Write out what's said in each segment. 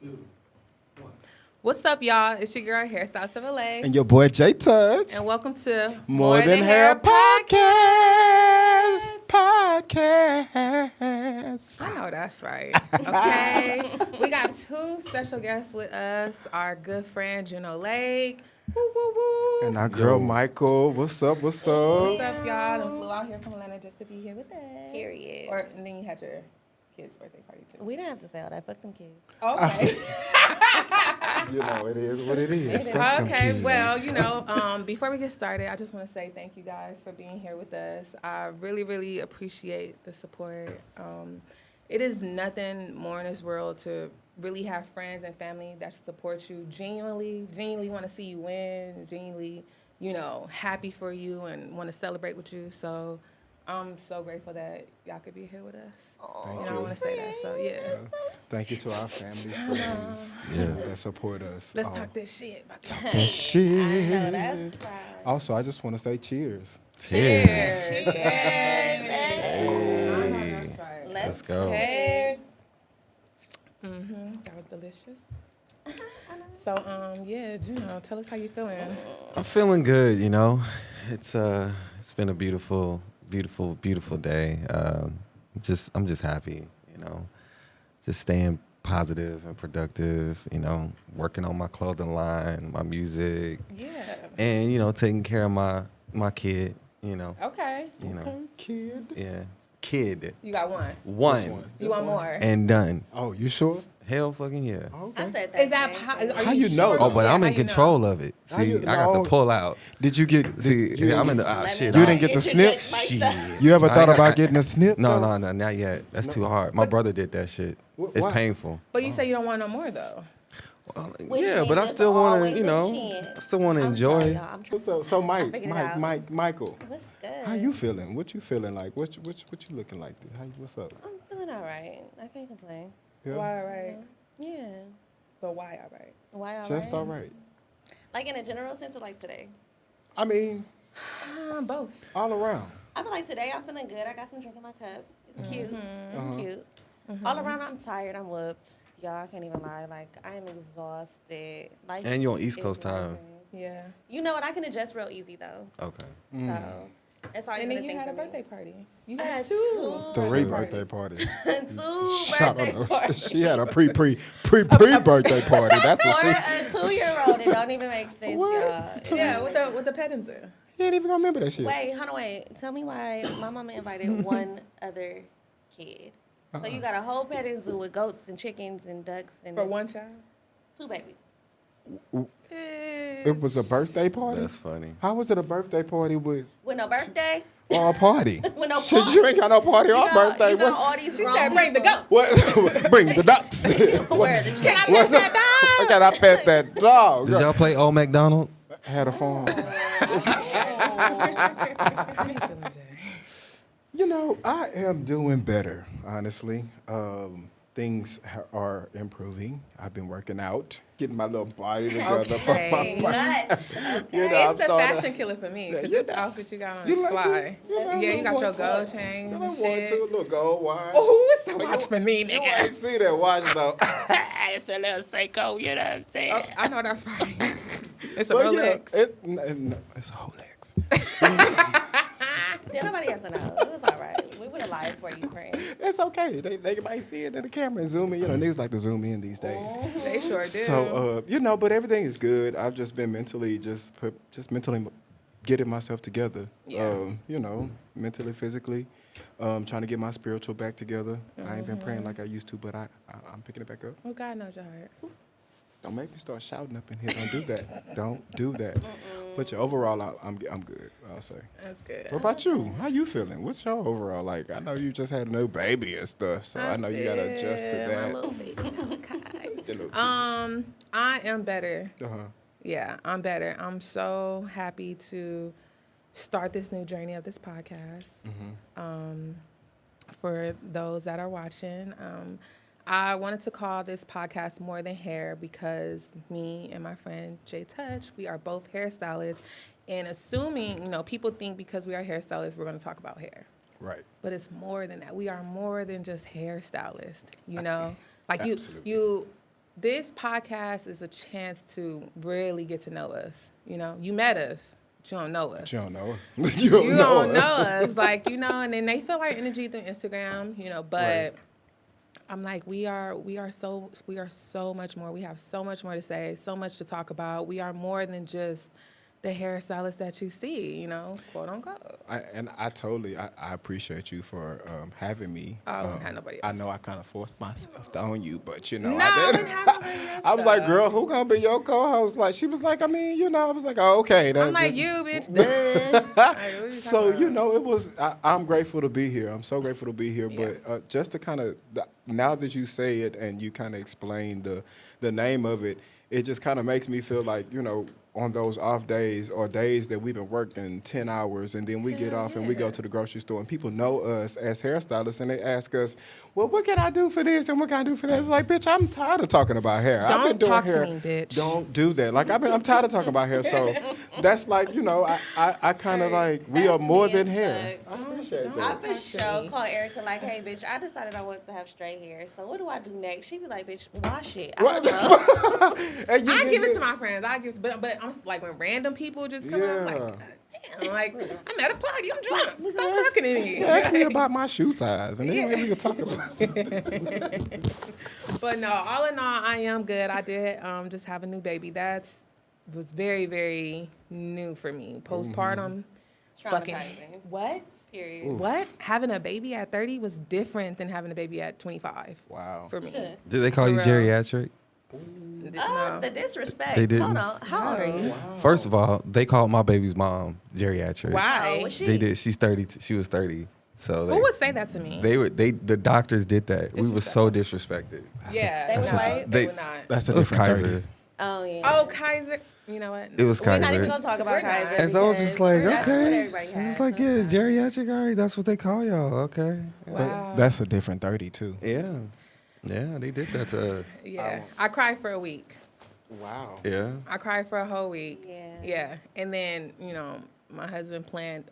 2, 1. What's up, y'all? It's your girl, Hairstyles of LA. And your boy, J Touch. And welcome to More Than Hair Podcast. I know that's right. Okay. We got two special guests with us. Our good friend, Juno Lake. Woo, woo, woo. And our girl, Michael. What's up? What's up, y'all? And flew out here from Atlanta just to be here with us. Period. And then you had your kid's birthday party, too. We didn't have to say all that. Fuck them kids. Okay. You know, it is what it is. Okay, well, before we get started, I just want to say thank you guys for being here with us. I really, really appreciate the support. It is nothing more in this world to really have friends and family that support you genuinely want to see you win, genuinely, happy for you and want to celebrate with you. So I'm so grateful that y'all could be here with us. I want to say that. So, yeah. Thank you to our family, friends that support us. Let's talk this shit. About Talking shit. I know, that's right. Also, I just want to say cheers. Cheers. Cheers. Hey. Let's go. Hey. That was delicious. So, Juno, tell us how you feeling. I'm feeling good, It's been a beautiful day. I'm just happy, Just staying positive and productive, working on my clothing line, my music. Yeah. And, taking care of my kid, Okay. Kid. Yeah. Kid. You got one. One. You want more? And done. Oh, you sure? Hell fucking yeah. Okay. I said that. Is that are How you know? sure? Oh, but I'm How in you control know? of it. How See, you I got know? to pull out. Did you get? See, I'm in the shit. You didn't get the snip? Shit. You ever thought about getting a snip? No, not yet. That's too hard. My brother did that shit. It's Why? painful. But you say you don't want no more though. Well, Which yeah, but I means still it's want always to, a chance. I still want to I'm enjoy. sorry, y'all. I'm trying So figure it out. Michael. What's good? How you feeling? What you feeling like? What you looking like? What's up? I'm feeling all right. I can't complain. Yeah? Why, all right? Yeah. But why, all right? Why all Just right? all right. Like in a general sense or like today? I mean, Both. all around. I feel like today I'm feeling good. I got some drink in my cup. It's cute. It's Uh-huh. cute. All around I'm tired. I'm whooped. Y'all, I can't even lie. Like, I am exhausted. Like, And you on East it's Coast time. migraine. Yeah. You know what? I can adjust real easy, though. Okay. So, it's always And been then a you thing had a for me. birthday party. You I had had two. two. 3 birthday parties. Two Shout birthday out. parties. She had a pre birthday party. That's For what she. a 2-year-old, it don't even make sense, What? y'all. It Yeah, don't with the petons in. You ain't even gonna remember that shit. Wait, hold on, wait. Tell me why my mama invited one other kid. So you got a whole petting zoo with goats and chickens and ducks and For this- one child? 2 babies. It was a birthday party. That's funny. How was it a birthday party with With no birthday? or a party? With no Shit, party. you ain't got no party or birthday. You got What? all these grown said, "Bring the people. goat." What? Bring the ducks. Where are the chickens? What's up? I gotta pet that dog. Did y'all play Old McDonald? Had a phone. I am doing better, honestly. Things are improving. I've been working out, getting my little body together. Okay. Nuts. You know, It's I'm the starting- fashion killer for me. Because Yeah, this outfit you got on You is like fly. it? Yeah, you got your gold chains You and like one shit. too, a little gold wine. Oh, it's the watch for me, You nigga. ain't see that watch though. It's the little Seiko, you know what I'm saying? Oh, I know that's right. It's a But yeah, Rolex. it's a Rolex. Yeah, nobody has to know. It was all right. We would have lied for you, friend. It's okay. They might see it in the camera and zoom in. Niggas like to zoom in these days. They sure do. So, but everything is good. I've just been mentally mentally getting myself together. Yeah. Mentally, physically, trying to get my spiritual back together. I ain't been praying like I used to, but I'm picking it back up. Well, God knows your heart. Don't make me start shouting up in here. Don't do that. Don't do that. But overall, I'm good, I'll say. That's good. What about you? How you feeling? What's your overall like? I know you just had a new baby and stuff, so I know you gotta adjust to My that. little baby. Okay. The little I am better. Uh-huh. Yeah, I'm better. I'm so happy to start this new journey of this podcast. For those that are watching, I wanted to call this podcast More Than Hair because me and my friend Jay Touch, we are both hairstylists. And assuming, people think because we are hairstylists, we're going to talk about hair. Right. But it's more than that. We are more than just hairstylists, Like Absolutely. this podcast is a chance to really get to know us. You know, you met us, but you don't know us. But you don't know us. You don't know us, like, you know, and then they feel our energy through Instagram, you know, but Right. I'm like, we are so much more. We have so much more to say, so much to talk about. We are more than just the hairstylist that you see, you know, quote unquote. I appreciate you for having me. I wouldn't have nobody I else. know I kind of forced myself on you, but you know, No, I I did. wouldn't have nobody else. I was like, though. girl, who gonna be your co-host? Like, she was like, I mean, you know, I was like, oh, okay. I'm like, you, bitch, duh. Like, what you So, talking you about? know, it was, I'm grateful to be here. I'm so grateful to be here. Yeah. But just to kind of, now that you say it and you kind of explain the name of it, it just kind of makes me feel like, you know, on those off days or days that we've been working 10 hours and then we get Hell off and we go yeah. to the grocery store and people know us as hairstylists and they ask us, well, what can I do for this and what can I do for that? It's like, bitch, I'm tired of talking about hair. I've been Don't doing talk to hair. me, bitch. Don't do that. Like, I'm tired of talking about hair. So that's like, you know, I kind of like, we That's are more me than as hair. fuck. I appreciate Don't. that. I Talk for to sure me. call Erica like, hey, bitch, I decided I wanted to have straight hair. So what do I do next? She be like, bitch, wash it. I What? don't know. And you I get give it it. to my friends. I give it to, but I'm like when random people just come up, like, Yeah. God damn, like I'm at a party, I'm drunk. Stop talking to me. Ask me about my shoe size, and then we can talk about it. But no, all in all, I am good. I did just have a new baby. Was very, very new for me. Postpartum, fucking Traumatizing. what? Period. What? Having a baby at 30 was different than having a baby at 25. Wow. For me. Did they call For you real. geriatric? No. The disrespect. They didn't. Hold on. How old are you? First of all, they called my baby's mom geriatric. Why? Oh, was she? They did. She's 30. She was 30. So Who would say that to me? the doctors did that. We were so disrespected. Yeah, They they were would not. white? They They- would not. That's a It was different Kaiser. 30. Oh, yeah. Oh, Kaiser. You know what? It was We're not even Kaiser. going to talk about We're not. Kaiser. And so I was just like, that's what okay. everybody I was has, like, so yeah, it's it's geriatric. All right, that's what they call y'all. Okay. Wow. That's a different 30 too. Yeah. Yeah, they did that to us. Yeah, I cried for a week. Wow. Yeah. I cried for a whole week. Yeah. Yeah, and then my husband planned.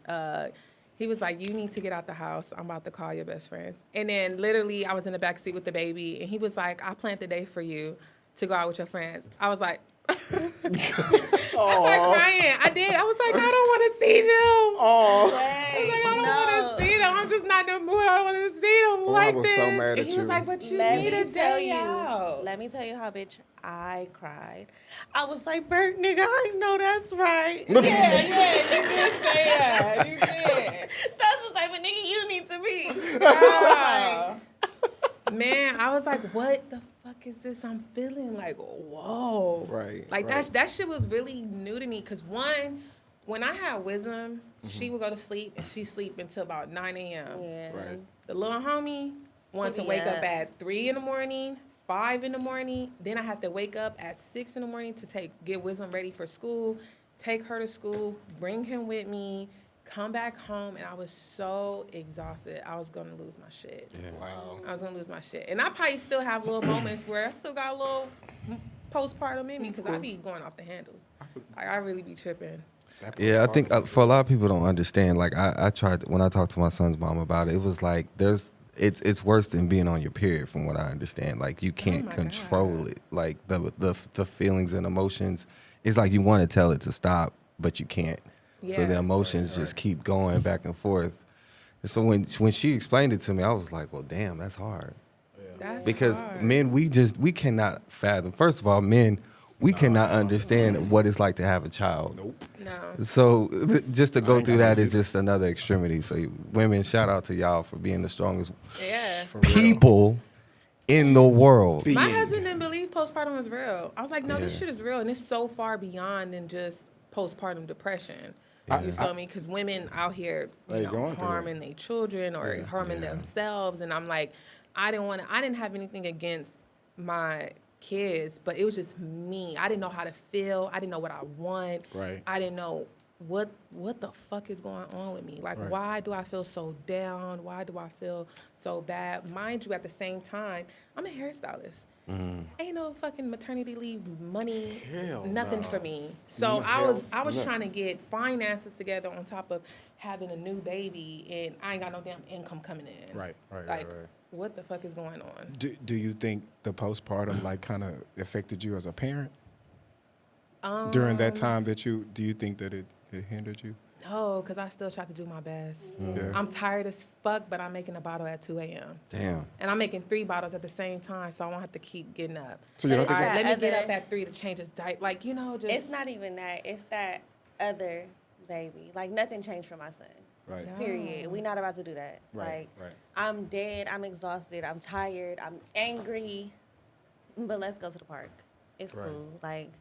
He was like, "You need to get out the house. I'm about to call your best friends." And then literally, I was in the back seat with the baby, and he was like, "I planned the day for you to go out with your friends." I was like. I started crying. I did. I was like, I don't want to see them. Oh. I was like, I don't want to see them. I'm just not in the mood. I don't want to see them like I was this. so mad and at he was you. like, but you Let need me a tell day you. out. Let me tell you how, bitch, I cried. I was like, Bert, nigga, I know that's right. Yeah, you did say that. You did. That's the type of nigga you need to be. Wow. Man, I was like, what the fuck is this I'm feeling? Like, whoa. Right, Like, right. that shit was really new to me. Because, one, when I had Wisdom, she would go to sleep, and she sleep until about 9 a.m. Yeah. Right. The little homie wanted to Put me wake up up. at 3 in the morning, 5 in the morning. Then I had to wake up at 6 in the morning to get Wisdom ready for school, take her to school, bring him with me, come back home, and I was so exhausted. I was going to lose my shit. Wow. I was going to lose my shit. And I probably still have little moments where I still got a little postpartum in me because I be going off the handles. I really be tripping. Yeah, I think for a lot of people don't understand. Like I tried when I talked to my son's mom about it. It was like it's worse than being on your period, from what I understand. Like you can't my control it. Like the feelings and emotions. It's like you want to tell it to stop, but you can't. So the Yeah. emotions just keep going back and forth. And so when she explained it to me, I was like, well, damn, that's hard. That's Because hard. men, we cannot fathom. First of all, men, we cannot understand what it's like to have a child. Nope. No. So just to go ain't through got that no is just another extremity. So women, shout out to y'all for being the strongest Yeah. For real. people in the world. My Being. husband didn't believe postpartum was real. I was like, no, this Yeah. shit is real. And it's so far beyond than just postpartum depression. You feel me? Because women out here, They going through harming their children or harming themselves. And I'm like, I didn't have anything against my kids, but it was just me. I didn't know how to feel. I didn't know what I want. Right. I didn't know what the fuck is going on with me. Like, Right. why do I feel so down? Why do I feel so bad? Mind you, at the same time, I'm a hairstylist. Ain't no fucking maternity leave money, Hell nothing no. for me. So No I was health, trying to get finances together on top of having a new baby, and I ain't got no damn income coming in. Right, right, Like, right. what the fuck is going on? Do you think the postpartum like kind of affected you as a parent during that time that do you think that it hindered you? No, because I still try to do my best. Yeah. I'm tired as fuck, but I'm making a bottle at 2 a.m. Damn. And I'm making 3 bottles at the same time, so I won't have to keep getting up. So you don't All think right, that let me get other- up at 3 to change his diaper. Like, just... It's not even that. It's that other baby. Like, nothing changed for my son. Right. No. Period. We not about to do that. Right, Like, right. I'm dead. I'm exhausted. I'm tired. I'm angry. But let's go to the park. It's Right. cool. Like,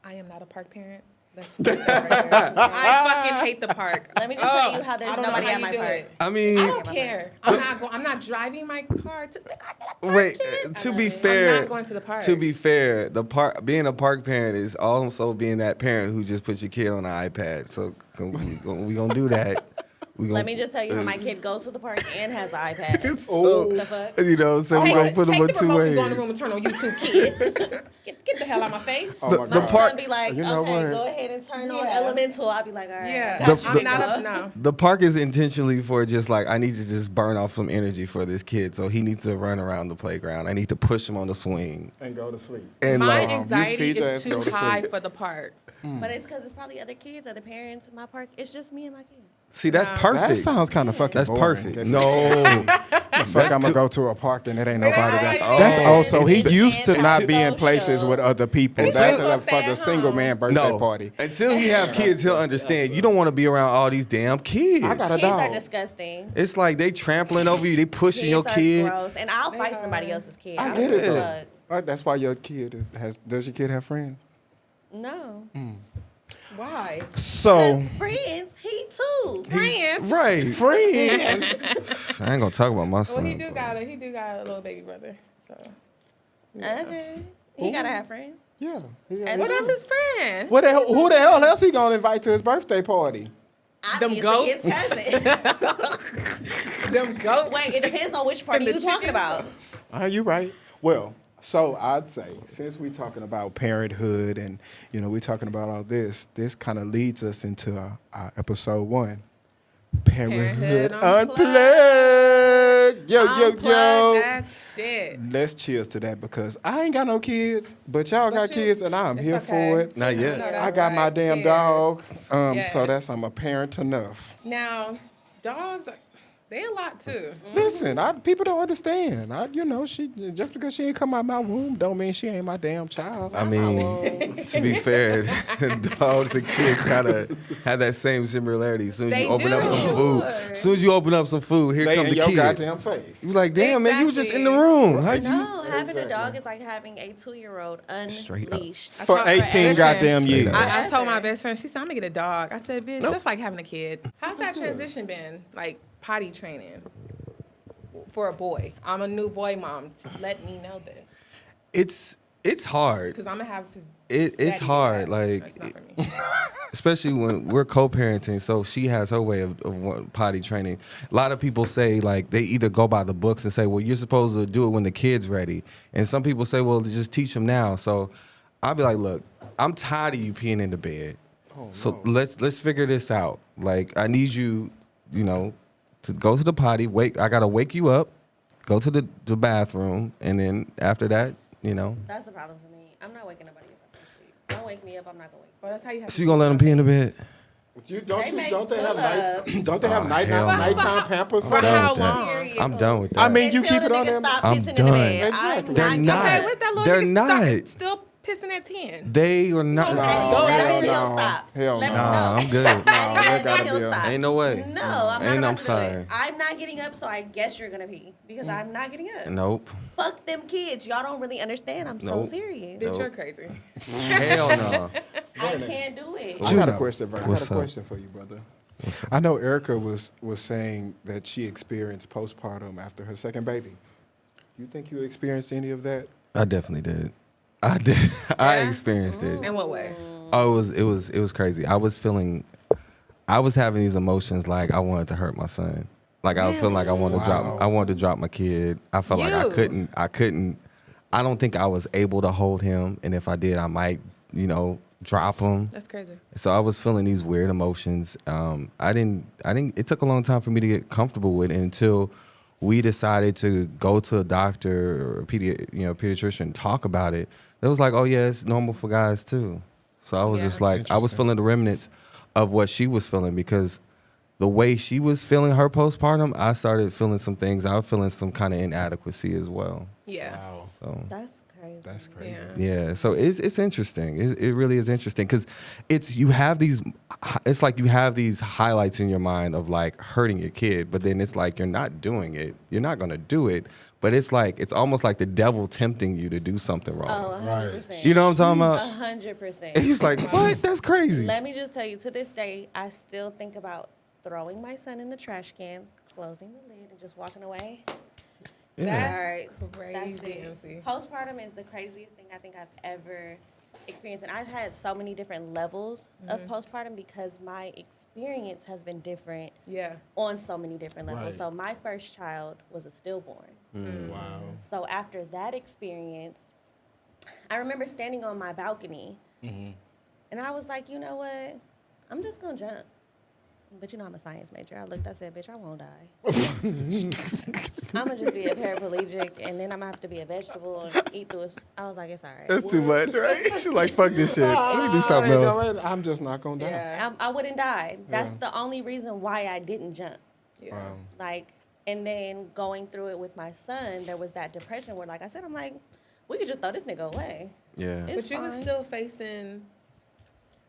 I am not a park parent. That's right there. I fucking hate the park. let me just tell you how there's I don't know nobody how at you my do park. it. I mean, I don't care. I'm not driving my car to the park. wait. kids. To I be love it. fair, I'm not going to the park. To be fair, being a park parent is also being that parent who just puts your kid on an iPad. So we gonna do that. Let me just tell you how my kid goes to the park and has an iPad. So, The fuck? so we're gonna put them in Take the two remote ways. and go in the room and turn on YouTube, kids. get the hell out of my face. Oh my The My God. park- son be like, You know okay, what? go ahead and turn on Yeah. Elemental. I'll be like, all right. Yeah, I got you, I'm big not dog. up now. The park is intentionally for just like, I need to just burn off some energy for this kid. So he needs to run around the playground. I need to push him on the swing. And go to sleep. And My like, anxiety feed your is ass, too go to high sleep. for the park. But it's because it's probably other kids, other parents in my park. It's just me and my kids. see, that's Nah. perfect. That sounds kind of fucking That's boring. perfect. If- No. the fuck, I'm gonna go to a park and it ain't nobody there. Oh. That's also he It's used to not be in antisocial. places with other people. He's That's supposed to for stay the at single home. man birthday No. party. Until he have kids, he'll understand. You don't want to be around all these damn kids. I got a Kids are dog. disgusting. It's like they trampling over you. They pushing Kids your are kid. gross. And I'll fight are. somebody else's kid. I don't get give it a though. fuck. Right, that's why your kid has. Does your kid have friends? No. Why? So Friends, he too. Friends. Right. friends. I ain't gonna talk about my Well, son. he do got a little baby brother. So. Okay. He gotta have friends. Yeah. And Well, that's his friend. What the hell, who the hell else he gonna invite to his birthday party? Obviously, goats? his cousin. Them goats. Wait, it depends on which party The you talking chicken? about. Are you right? Well, so I'd say since we're talking about parenthood and we're talking about all this kind of leads us into our episode 1, Parenthood Unplugged. Unplugged. Yo, Unplug yo. that shit. Let's cheers to that because I ain't got no kids, but y'all got you- kids and I'm it's here okay. for it. Not yet. No, I that's got my right. damn Cheers. dog, so Yes. I'm a parent enough. Now, dogs, they a lot too. Listen, people don't understand. She just because she ain't come out my womb don't mean she ain't my damn child. I mean, to be fair, dogs and kids kind of have that same similarity. As soon as you They open up do. some food, as soon as you open up some food, here They comes in the your kid. goddamn face. You like, damn man, you was just in the Exactly. room. How'd you? No, having a Exactly. dog is like having a 2-year-old Straight up. unleashed. For told- 18 listen, goddamn years. Straight I told my best friend, she said, I'm gonna get a dog. I said, bitch, Nope. just like having a kid. How's that transition been? Like potty training for a boy. I'm a new boy mom. Let me know this. It's hard. Because I'm gonna have his It's daddy do hard. that. Like That's not for me. especially when we're co-parenting, so she has her way of potty training. A lot of people say like they either go by the books and say, well, you're supposed to do it when the kid's ready, and some people say, well, just teach them now. So I'll be like, look, I'm tired of you peeing in the bed, so let's figure this out. Like I need you, to go to the potty. I gotta wake you up, go to the bathroom, and then after that, That's the problem for me. I'm not waking nobody up. Don't wake me up. I'm not gonna wake you Well, that's how you have So you gonna let them pee in the bed? Don't they have hell no. nighttime pampers For for how that? long? Period. I'm done with that. I mean, you Until keep the it on nigga them. stop I'm pissing in done. the bed. Exactly. They're I'm not. Okay, with that little They're nigga not. still pissing at 10. They are not. Okay, No, go hell ahead and no. he'll stop. Hell Let me no. know. Nah, I'm good. No, that gotta He'll be a- stop. Ain't no way. No, I'm not Ain't, about I'm to do sorry. it. I'm not getting up, so I guess you're gonna pee because I'm not getting up. Nope. Fuck them kids. Y'all don't really understand. I'm so Nope. serious. Bitch, Nope. you're crazy. Hell no. I can't do it. I got a question, Vern. I What's got a up? question for you, brother. I know Erica was saying that she experienced postpartum after her second baby. You think you experienced any of that? I definitely did. I did. I Yeah? experienced it. In what way? Oh, it was crazy. I was having these emotions like I wanted to hurt my son. Like I was feeling like I wanted to Wow. drop my kid. I felt like I You. couldn't. I don't think I was able to hold him, and if I did, I might, drop him. That's crazy. So I was feeling these weird emotions. I didn't. It took a long time for me to get comfortable with it until we decided to go to a doctor or a pediatrician and talk about it, it was like, oh yeah, it's normal for guys too. So I was Yeah. just like, I was Interesting. feeling the remnants of what she was feeling, because the way she was feeling her postpartum, I started feeling some things. I was feeling some kind of inadequacy as well. Yeah. Wow, So That's crazy. that's crazy. Yeah. yeah, so it's interesting. It really is interesting, because you have these. It's like you have these highlights in your mind of like hurting your kid, but then it's like you're not doing it. You're not gonna do it, but it's like it's almost like the devil tempting you to do something wrong. Oh, 100%. Right. You know what I'm talking about? 100%. And he's like, what? That's crazy. Let me just tell you, to this day, I still think about throwing my son in the trash can, closing the lid, and just walking away. Yeah. All right, Crazy, that's it. MC. Postpartum is the craziest thing I think I've ever experienced, and I've had so many different levels of postpartum because my experience has been different Yeah. on so many different levels. Right. So my first child was a stillborn. Wow. So after that experience, I remember standing on my balcony, and I was like, you know what? I'm just gonna jump. But you know I'm a science major. I looked, I said, bitch, I won't die. I'm gonna just be a paraplegic, and then I'm gonna have to be a vegetable and eat through it. I was like, it's all right. That's too much, right? She's like, fuck this shit. Let me do something You know else. what? I'm just not gonna die. Yeah. I wouldn't die. That's Yeah. the only reason why I didn't jump. Yeah. Wow. Like, and then going through it with my son, there was that depression where, like I said, I'm like, we could just throw this nigga away. Yeah. It's But you were fine. still facing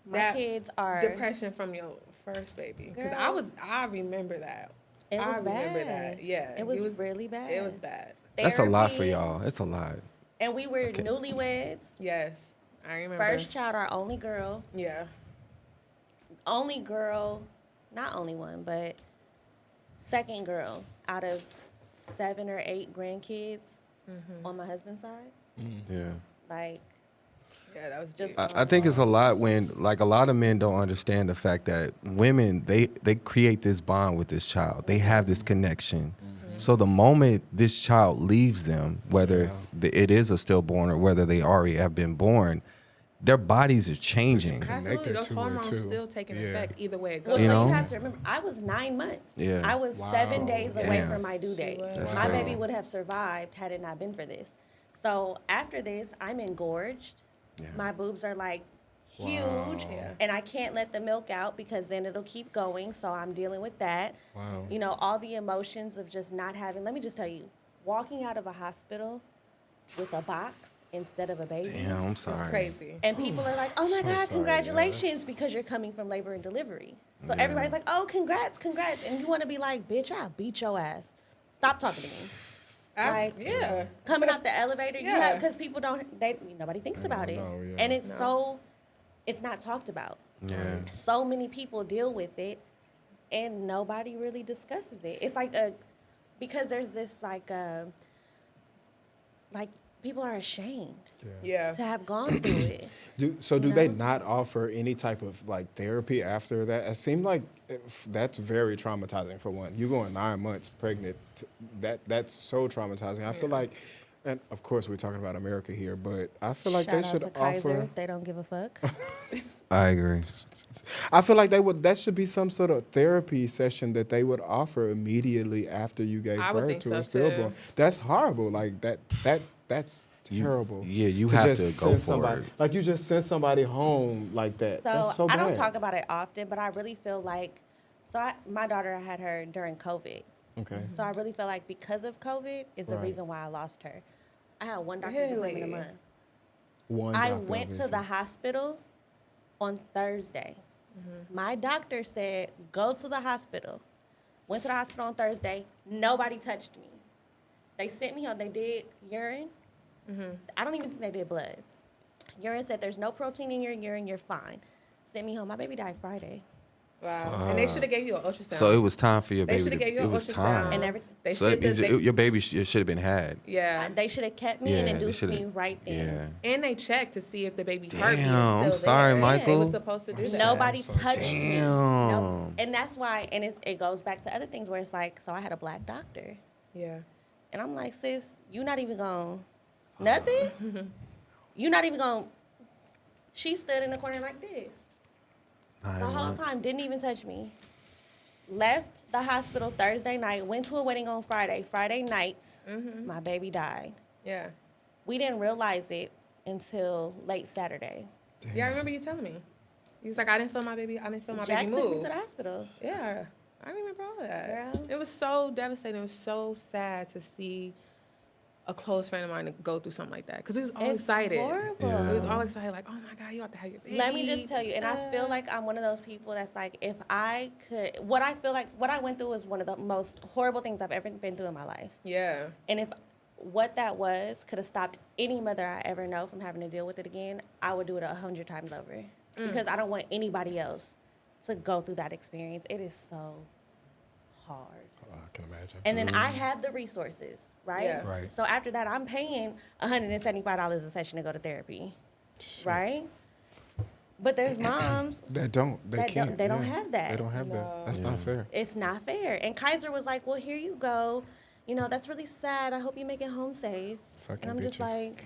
My that kids are. depression from your first baby. Because Girl. I remember that. It was I remember bad. that. Yeah. It was really bad. It was bad. That's a lot for Therapy, y'all. It's a lot. And we were newlyweds. Yes. I remember. First child, our only girl. Yeah. Only girl, not only one, but second girl out of 7 or 8 grandkids on my husband's side. Yeah. Like, Yeah, that was Just- just. I think it's a lot when, like, a lot of men don't understand the fact that women, they create this bond with this child. They have this connection. So the moment this child leaves them, whether it is a stillborn or whether they already have been born, their bodies are changing. Absolutely. connected Those to it, hormones too. still taking Yeah. effect either way it well, goes. You so know? you have to remember, I was 9 months. Yeah. I was Wow. 7 days away Damn. from my due date. That's My crazy. baby would have survived had it not been for this. So after this, I'm engorged. Yeah. My boobs are like huge, Wow. Yeah. and I can't let the milk out because then it'll keep going. So I'm dealing with that. Wow. You know, all the emotions of just not having. Let me just tell you, walking out of a hospital with a box instead of a baby. Damn, I'm It's sorry. crazy. And people are like, oh my So God, sorry, congratulations, because you're coming from labor and delivery. So everybody's like, oh, congrats. And you want to be like, bitch, I'll beat your ass. Stop talking to me. Like, Yeah. Coming out the elevator, you Yeah. have, because people nobody thinks about it. know, yeah. And it's No. it's not talked about. Yeah. So many people deal with it and nobody really discusses it. It's like because there's this like people are ashamed Yeah. to have gone through it. Do they not offer any type of like therapy after that? It seemed like that's very traumatizing for one. You're going 9 months pregnant. That's so traumatizing. I feel like, and of course we're talking about America here, but I feel like Shout they out should to Kaiser. offer. They don't give a fuck. I agree. I feel like that should be some sort of therapy session that they would offer immediately after you gave I would birth think to a so, too. stillborn. That's horrible. Like that's terrible. Yeah, you have to just go send for somebody, it. Like you just send somebody home like that. So, That's so I don't bad. talk about it often, but I really feel like, my daughter, I had her during COVID. Okay. So I really feel like because of COVID is the Right. reason why I lost her. I had one doctor's appointment a Really? month. One. I doctor went to visit. the hospital on Thursday. My doctor said, go to the hospital. Went to the hospital on Thursday. Nobody touched me. They sent me home. They did urine. I don't even think they did blood. Urine said there's no protein in your urine. You're fine. Sent me home. My baby died Friday. Wow. And they should have gave you an ultrasound. So it was time for your They baby. should have gave you It an was ultrasound. time. And everything. They So that should means your baby should have been had. Yeah. They should have kept me Yeah, and they induced shoulda- me right then. Yeah. And they checked to see if the baby Damn, heartbeat is I'm still sorry, there. Michael. They were supposed to do that. Nobody so touched me. Damn. No. And that's why, and it goes back to other things where it's like, so I had a black doctor. Yeah. And I'm like, sis, you not even going, nothing? You not even going, she stood in the corner like this. 9 The whole months. time, didn't even touch me. Left the hospital Thursday night, went to a wedding on Friday. Friday night, Mm-hmm. my baby died. Yeah. We didn't realize it until late Saturday. Yeah, I remember you telling me. He was like, I didn't feel my baby Jack baby took me move. to the hospital. Yeah, I remember all of that. Girl. It was so devastating. It was so sad to see a close friend of mine go through something like that. Because he was all It's excited. horrible. Yeah. He was all excited, like, oh my God, you ought to have your baby. Let me just tell you, and I feel like I'm one of those people that's like, if I could, what I went through was one of the most horrible things I've ever been through in my life. Yeah. And if what that was could have stopped any mother I ever know from having to deal with it again, I would do it 100 times over. Because I don't want anybody else to go through that experience. It is so hard. I can imagine. And then I have the resources, right? Yeah. Right. So after that, I'm paying $175 a session to go to therapy, right? But there's moms, They don't. They That don't- can't. they don't have that. They don't have that. That's not fair. it's not fair. And Kaiser was like, well, here you go. You know, that's really sad. I hope you make it home safe. Fucking And I'm just bitches. like,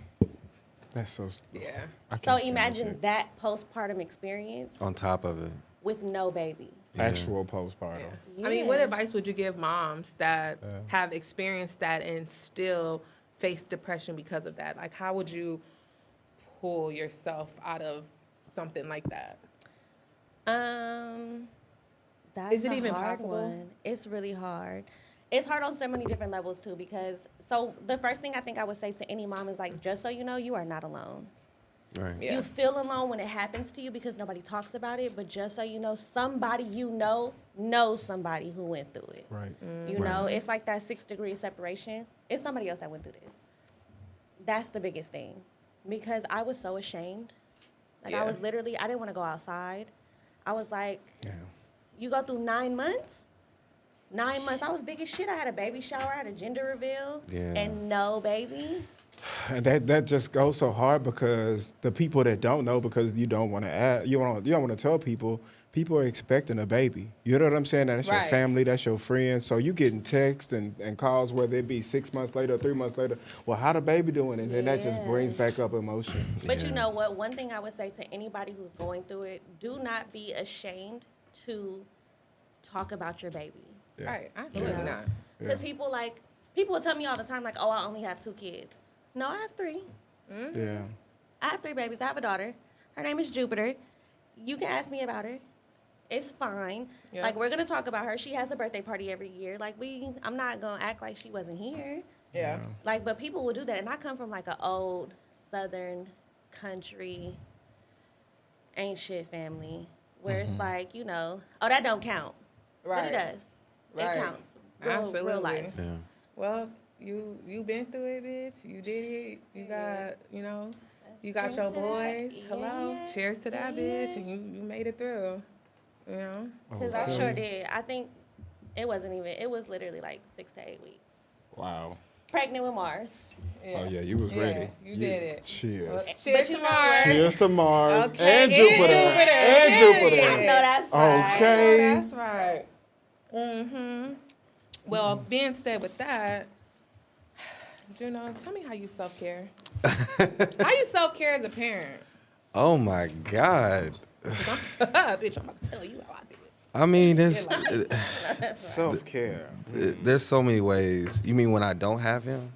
That's so. Yeah. I so can't stand imagine shit. that postpartum experience On top of it. with no baby. Actual postpartum. Yeah. I mean, what Yeah. advice would you give moms that Yeah. have experienced that and still face depression because of that? Like, how would you pull yourself out of something like that? That's Is it a even hard possible? one. It's really hard. It's hard on so many different levels too, because so the first thing I think I would say to any mom is like, just so you know, you are not alone. Right. Yeah. You feel alone when it happens to you because nobody talks about it, but just so you know, somebody you know knows somebody who went through it. Right. You know, it's like that 6 degree separation. It's somebody else that went through this. That's the biggest thing, because I was so ashamed. Like I Yeah. was literally, I didn't want to go outside. I was like, Yeah. you go through 9 months? 9 months. I was big as shit. I had a baby shower, I had a gender reveal, Yeah. and no baby. And that just goes so hard because the people that don't know, because you don't want to add, you don't want to tell people. People are expecting a baby. You know what I'm saying? That's your Right. family, that's your friends. So you getting texts and calls, whether it be 6 months later, 3 months later. Well, how the baby doing? And then that just Yeah. brings back up emotions. But you Yeah. know what? One thing I would say to anybody who's going through it, do not be ashamed to talk about your baby. Yeah. Right. Absolutely Yeah. not. Because people will tell me all the time, like, oh, I only have 2 kids. No, I have 3. Yeah. I have 3 babies. I have a daughter. Her name is Jupiter. You can ask me about her. It's fine. Yeah. Like, we're going to talk about her. She has a birthday party every year. Like, I'm not going to act like she wasn't here. Yeah. Like, but people will do that. And I come from, like, an old Southern country ain't shit family where it's like, you know, oh, that don't count. But it Right. does. Right. It counts. Real Absolutely. life. Yeah. Well, you been through it, bitch. You did it. You got, you know, you got Cheers your to that. boys. Yeah, Hello. yeah. Cheers to that, Yeah, bitch. yeah. And you made it through. You know? Because I sure did. I think it was literally like 6 to 8 weeks. Wow. Pregnant with Mars. Oh, yeah, you was ready. You did it. Cheers. Cheers you to know Mars. what? Cheers to Mars Okay, and Jupiter. And Jupiter. I know that's right. Okay. That's right. Mm-hmm. Well, being said with that, Juno, tell me how you self-care. How you self-care as a parent? Oh my God. Bitch, I'm about to tell you how I did it. I mean, there's Self-care. there's so many ways. You mean when I don't have him?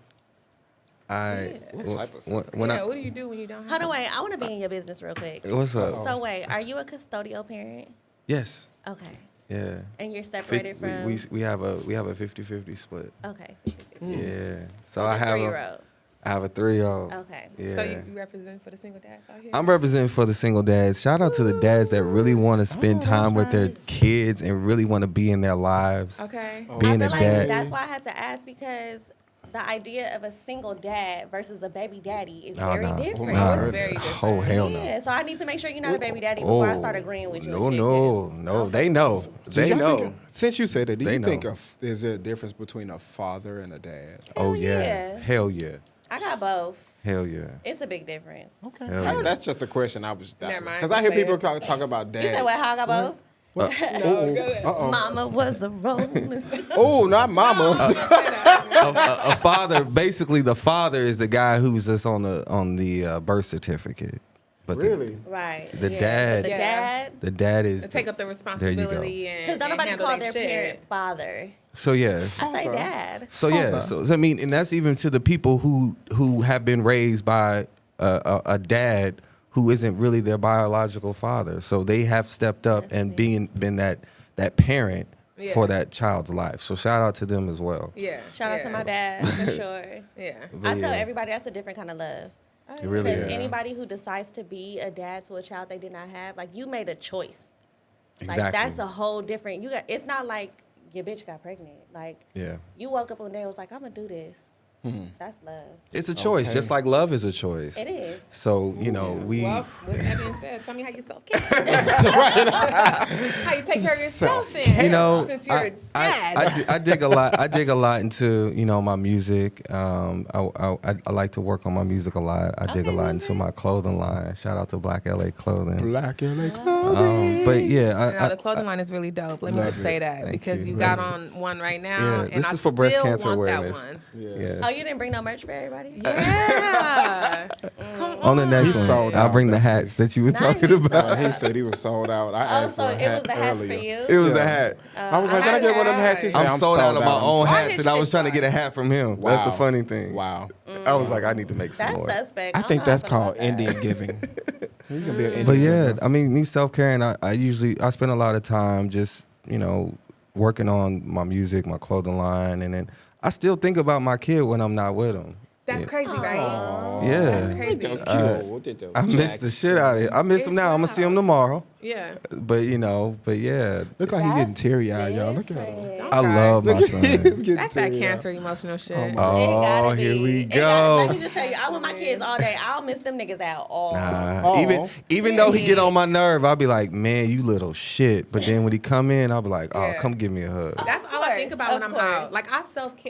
What type of when Yeah, what do you do when you don't have Hold on, wait. I want to be in your business real quick. what's up? So wait, are you a custodial parent? Yes. Okay. Yeah. And you're separated from. We have a 50-50 split. Okay. Yeah. So I have 3-year-old. I have a 3-year-old. Okay. Yeah. So you represent for the single dads out here? I'm representing for the single dads. Shout out to the dads that really want to spend time with their kids and really want to be in their lives. Okay. Being I a feel dad. like that's why I had to ask, because the idea of a single dad versus a baby daddy is very different. no. it's very different. Oh, hell no. Yeah, so I need to make sure you're not a baby daddy before I start agreeing with you. and chickens. No. They know. They y'all know. think- since you said that, do They you think know. is there a difference between a father and a dad? Oh, Hell yeah. yeah. Hell yeah. I got both. Hell yeah. It's a big difference. Okay. Hell yeah. That's just a question I was Never mind, because I hear say people it. talk about You said dad. what? How I got both? Uh-oh. Mama was a rolling stone. Oh, not mama. A father, basically the father is the guy who's just on the birth certificate. But Really? Right. The yeah. dad- But the Yeah. dad. the dad is To take up the There you responsibility and Because don't nobody handle call their their shit. parent father. So yeah. I say Father. dad. So yeah, so I mean, and that's even to the people who have been raised by a dad who isn't really their biological father. So they have stepped up That's and me. been that parent Yeah. for that child's life. So shout out to them as well. Yeah. Shout out to my dad for sure. Yeah. But I tell yeah, everybody that's a different kind of love. it really Because is. anybody who decides to be a dad to a child they did not have, like you made a choice. Like Exactly. that's a whole different. You got. It's not like your bitch got pregnant. Like Yeah. you woke up one day and was like, I'm gonna do this. That's love. It's a choice, Okay. just like love is a choice. It is. So, you know, we Well, with that being said, tell me how you self-care. How you take care of yourself then? you know, since you're a dad. I dig a lot. I dig a lot into my music. I like to work on my music a lot. I dig a Okay, lot music. into my clothing line. Shout out to Black LA Clothing. Black LA clothing. But yeah, No, the clothing line is really dope. Let me Love just say it. that Thank because you. you got on one right now, Yeah, and this I is for breast still cancer want awareness. that one. yes. Oh, you didn't bring no merch for everybody? Yeah. Come On the next He's one, sold I'll out. bring the That's hats that you were Nice. talking about. He said he was sold out. I Oh, asked so for a it hat was the hats earlier. for you? It was the Yeah. hat. I was like, can I get one of them hats? He said, I'm sold out of my own Why hats, his and I was shit trying to get a dry? hat from him. That's the Wow. funny thing. Wow. I was like, I need to make some That's more. suspect. I don't think know that's nothing about called that. Indian giving. You can be an Indian But yeah, giver. I mean, me self-caring, I spend a lot of time just, working on my music, my clothing line, and then I still think about my kid when I'm not with him. That's crazy, right? Yeah. That's crazy. I miss the shit out of it. I miss him now. I'm gonna see him tomorrow. Yeah. But yeah, Look like he's getting teary-eyed, y'all. Look at him. Don't I cry. love my He's son. getting That's that teary-eyed. cancer emotional shit. my It Oh, gotta here be. we It gotta- Let go. me just tell you, I want my kids all day. I don't miss them niggas at all. Nah, Aw. even though he get on my nerve, I'll be like, man, you little shit. But then when he come in, I'll be like, oh, Yeah. come give me a hug. That's all I think course, about when of I'm out. course. Like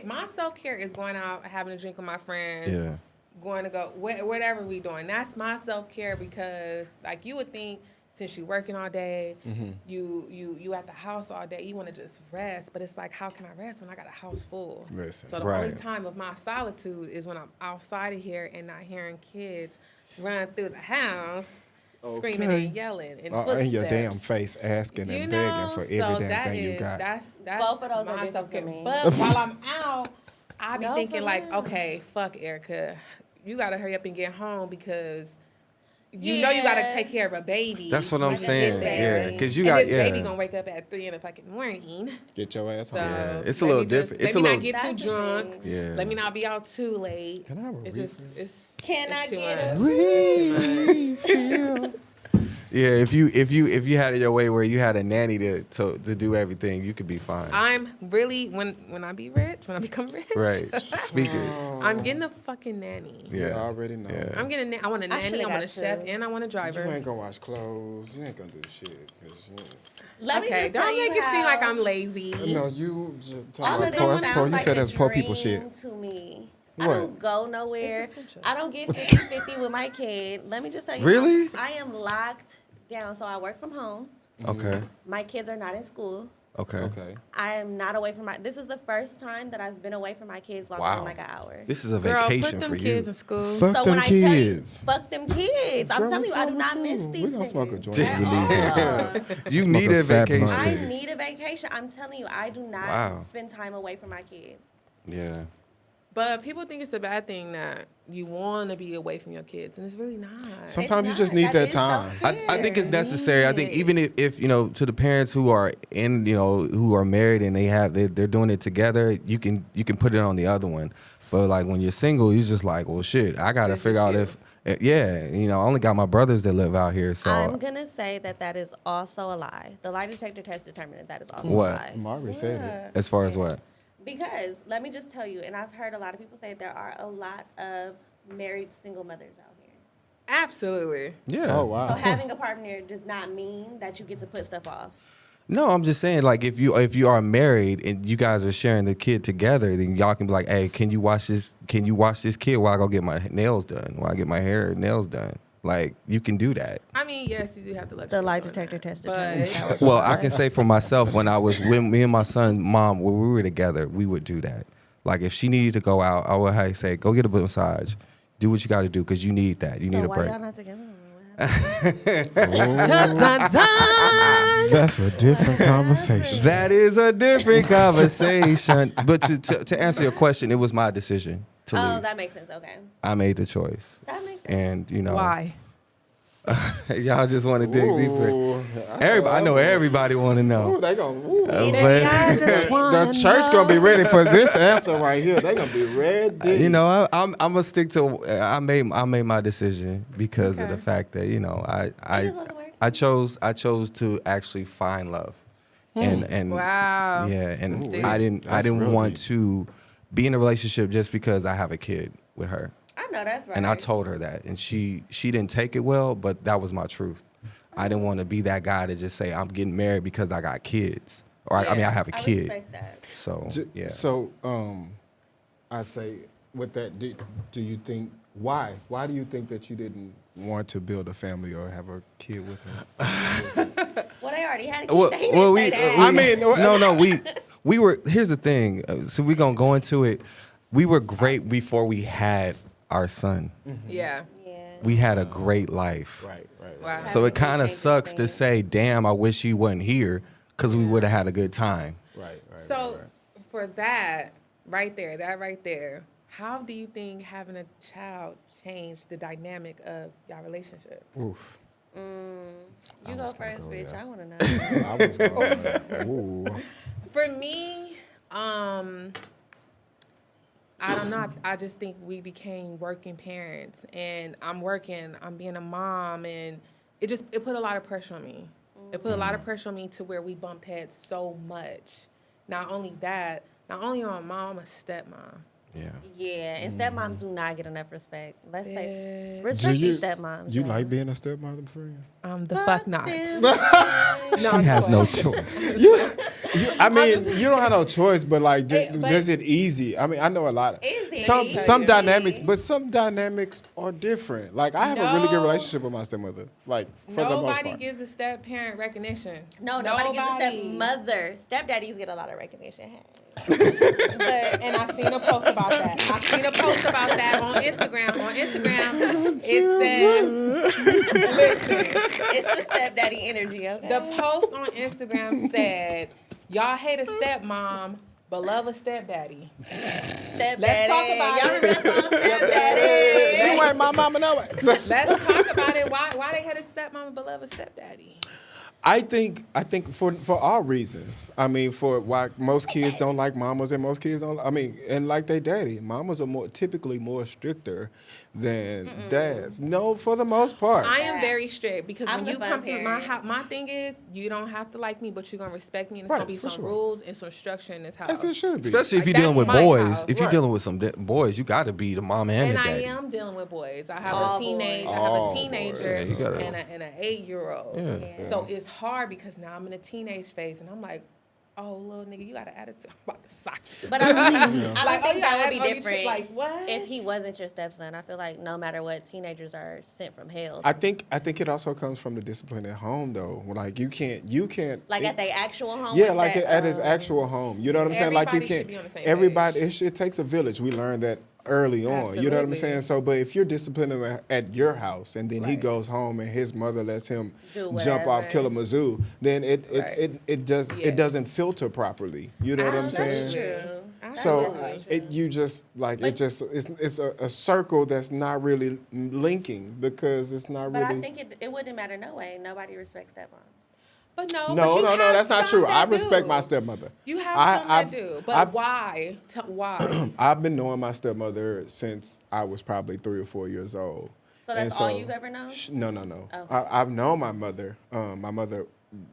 my self care is going out, having a drink with my friends. Yeah. Going to go whatever we doing. That's my self care because like you would think since you working all day, you at the house all day, you want to just rest. But it's like, how can I rest when I got a house full? Listen. So the only Right. time of my solitude is when I'm outside of here and not hearing kids run through the house, screaming Okay. and yelling and In your damn footsteps. face, asking You and know, begging for every so damn that thing you is- got. That's Both of those are my different self-care. for me. But while I'm out, I be No, thinking for like, real. okay, fuck Erica, you gotta hurry up and get home because you know you gotta Yeah. take care of a baby. That's what when I'm you get saying. there. Yeah, because you And got this baby gonna wake up at 3 in the fucking morning. Get your ass So home. Yeah, it's a let little me just- different. It's Let me a not little- get too That's the drunk. thing. Yeah. Let me not be out too late. Can I have a It's just it's. Can it's I too get much. a Refill. Yeah, if you had it your way where you had a nanny to do everything, you could be fine. I'm really when I be rich, when I become rich, Right. Speak it. I'm getting a fucking nanny. You Yeah. already know. Yeah. I'm getting. I want a I nanny. shoulda I want got a chef, two. and I want a You driver. ain't gonna wash clothes. You ain't gonna do shit. 'Cause Let me Okay, just don't tell you make it seem how- like I'm lazy. no, you just All talking of about this poor. sounds You like said a that's poor people shit. dream to me. I What? don't go nowhere. It's essential. I don't get 50-50 with my kid. Let me just tell you. Really? I am locked down. So I work from home. Okay. My kids are not in school. Okay. Okay. I am not away from my. This is the first time that I've been away from my kids longer Wow. than like an hour. This is a Girl, vacation put them for kids you. in school. Fuck so them when I tell you, kids. fuck them kids, I'm Girl, telling you, I do what's not wrong with miss you? these We gonna smoke a niggas joint when we leave here. at all. You Smoke need a a fat blunt. I vacation. need a vacation. I'm telling you, I do not Wow. spend time away from my kids. Yeah. But people think it's a bad thing that you want to be away from your kids, and it's really not. Sometimes you It's just not. need that is time. I think it's self-care. necessary. I think even if to the parents who are who are married and they're doing it together, you can put it on the other one. But like when you're single, you're just like, well, shit, I gotta It's figure out just I only got my brothers that live out here, so I'm gonna say that is also a lie. The lie detector test determined that is also What? a lie. Margaret said it. as far as what? Because let me just tell you, and I've heard a lot of people say there are a lot of married single mothers out here. Absolutely. Yeah. Oh wow. So having a partner does not mean that you get to put stuff off. No, I'm just saying, like, if you are married and you guys are sharing the kid together, then y'all can be like, hey, can you watch this kid while I go get my nails done, while I get my hair and nails done? Like, you can do that. I mean, yes, you do have to let The lie detector test determined. that was Well, a I lie. can say for myself, when me and my son, mom, when we were together, we would do that. Like, if she needed to go out, I would say, go get a massage. Do what you got to do because you need that. You need a why break. y'all not together? Dun, dun, dun. That's a different conversation. That is a different conversation. But to answer your question, it was my decision to leave. Oh, that makes sense. Okay. I made the choice. That makes sense. And, you know. Why? Y'all just want to dig deeper. Ooh, I know everybody want to Ooh, know. they gonna. Ooh. But, The church gonna be ready for this answer right here. They gonna be ready. you know, I'm gonna stick to. I made my decision because of the fact that, you know, I chose to actually find love, and Wow. yeah, and Ooh, I didn't that's real want deep. to be in a relationship just because I have a kid with her. I know that's right. And I told her that, and she didn't take it well, but that was my truth. I didn't want to be that guy to just say I'm getting married because I got kids, or I mean I have a I kid. respect that. So yeah. So, I say with that, do you think why do you think that you didn't want to build a family or have a kid with her? Well, they already had a kid. Well, They didn't say that. I mean, no, we were. Here's the thing. So we're gonna go into it. We were great before we had our son. Yeah. Yeah. We had a great life. right. Wow. So it kind of Changes sucks to things. say, "Damn, I wish he wasn't here," because we would have had a good time. Right. So for that right there, how do you think having a child changed the dynamic of y'all relationship? Oof. You go was gonna first, go bitch. there. I want to know. I was going. Ooh. For me, I don't know. I just think we became working parents, and I'm working. I'm being a mom, and it put a lot of pressure on me. It put a lot of pressure on me to where we bumped heads so much. Not only that, not only am I a mom, I'm a stepmom. Yeah. Yeah, and stepmoms do not get enough respect. Let's say Bitch. respect these stepmoms. You y'all. like being a stepmother, friend? The fuck not. She has no choice. I mean, you don't have no choice, but like, But- does it easy? I mean, I know a lot. Is it Some easy? dynamics, but some dynamics are different. Like, I have a really good No. relationship with my stepmother. Like, for the most Nobody part. gives a step parent recognition. No, nobody gets a stepmother. Stepdaddies get a lot of recognition. And I seen a post about that. I seen a post about that on Instagram. On Instagram, it says, listen, It's the stepdaddy energy, okay? the post on Instagram said, y'all hate a stepmom, but love a stepdaddy. Stepdaddy. Let's talk about Y'all it. remember that song, Stepdaddy? You ain't my mama, no way. Let's talk about it. Why they hate a stepmom but love a stepdaddy? I think for all reasons. I mean, for why most kids don't like mamas and most kids don't. I mean, and like they daddy, mamas are typically more stricter than dads. No, for the most part. I am very strict because I'm when the you fun come to my parent. house, my thing is you don't have to like me, but you're gonna respect me, and it's Right, gonna be for some sure. rules and some structure in this house. As it should be. Especially if Like, you're dealing with that's my boys. house. If you're Right. dealing with some boys, you got to be the mom and And the I daddy. am dealing with boys. I have All a teenage, boys. I have All a teenager boys. Yeah, you gotta- and an 8-year-old. Yeah. So it's hard because now I'm in a teenage phase, and I'm like, oh, little nigga, you got an attitude. I'm about to sock you. But I don't think, I don't Like, oh, think you that got would be like, different like, what? if he wasn't your stepson. I feel like no matter what, teenagers are sent from hell. I think it also comes from the discipline at home, though. Like you can't. Like at their actual home? Yeah, with like that, at his actual home. You know what I'm saying? Like you Everybody should can't. be on the same Everybody, page. it takes a village. We learned that early on. You know what I'm Absolutely. saying? So, but if you're disciplining him at your house and then he Right. goes home and his mother lets him Do jump off whatever. Kalamazoo, then Right. it doesn't filter properly. You know what I'm That's saying? true. So Absolutely. you just like it just it's a circle that's not really linking because it's not But really. I think it wouldn't matter no way. Nobody respects stepmom. But no, but you have that's not some true. I that respect do. my stepmother. You have some I've- that do, but I've- why? Why? I've been knowing my stepmother since I was probably 3 or 4 years old. So that's all you've ever known? No. Oh. I've known my mother. My mother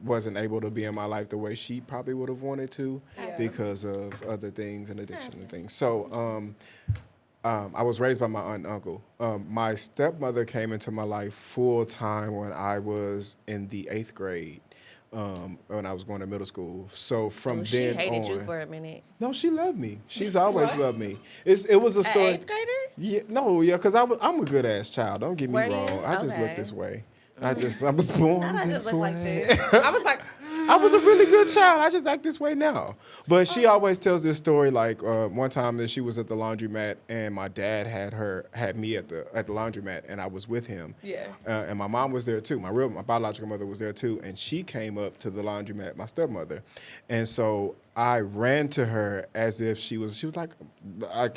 wasn't able to be in my life the way she probably would have wanted to Yeah. because of other things and addiction and things. So I was raised by my aunt and uncle. My stepmother came into my life full time when I was in the 8th grade. When I was going to middle school. So from Well, she then hated on, you for a minute. no, she loved me. She's always loved me. It was a An story. 8th grader? Yeah, because I'm a good ass child. Don't get me Were you? wrong. I just look Okay. this way. I was born I just this look like way. this. I was like, I was a really good child. I just act this way now. But she always tells this story. Like one time that she was at the laundromat, and my dad had me at the laundromat, and I was with him. Yeah. And my mom was there too. My biological mother was there too, and she came up to the laundromat, my stepmother, and so I ran to her as if she was like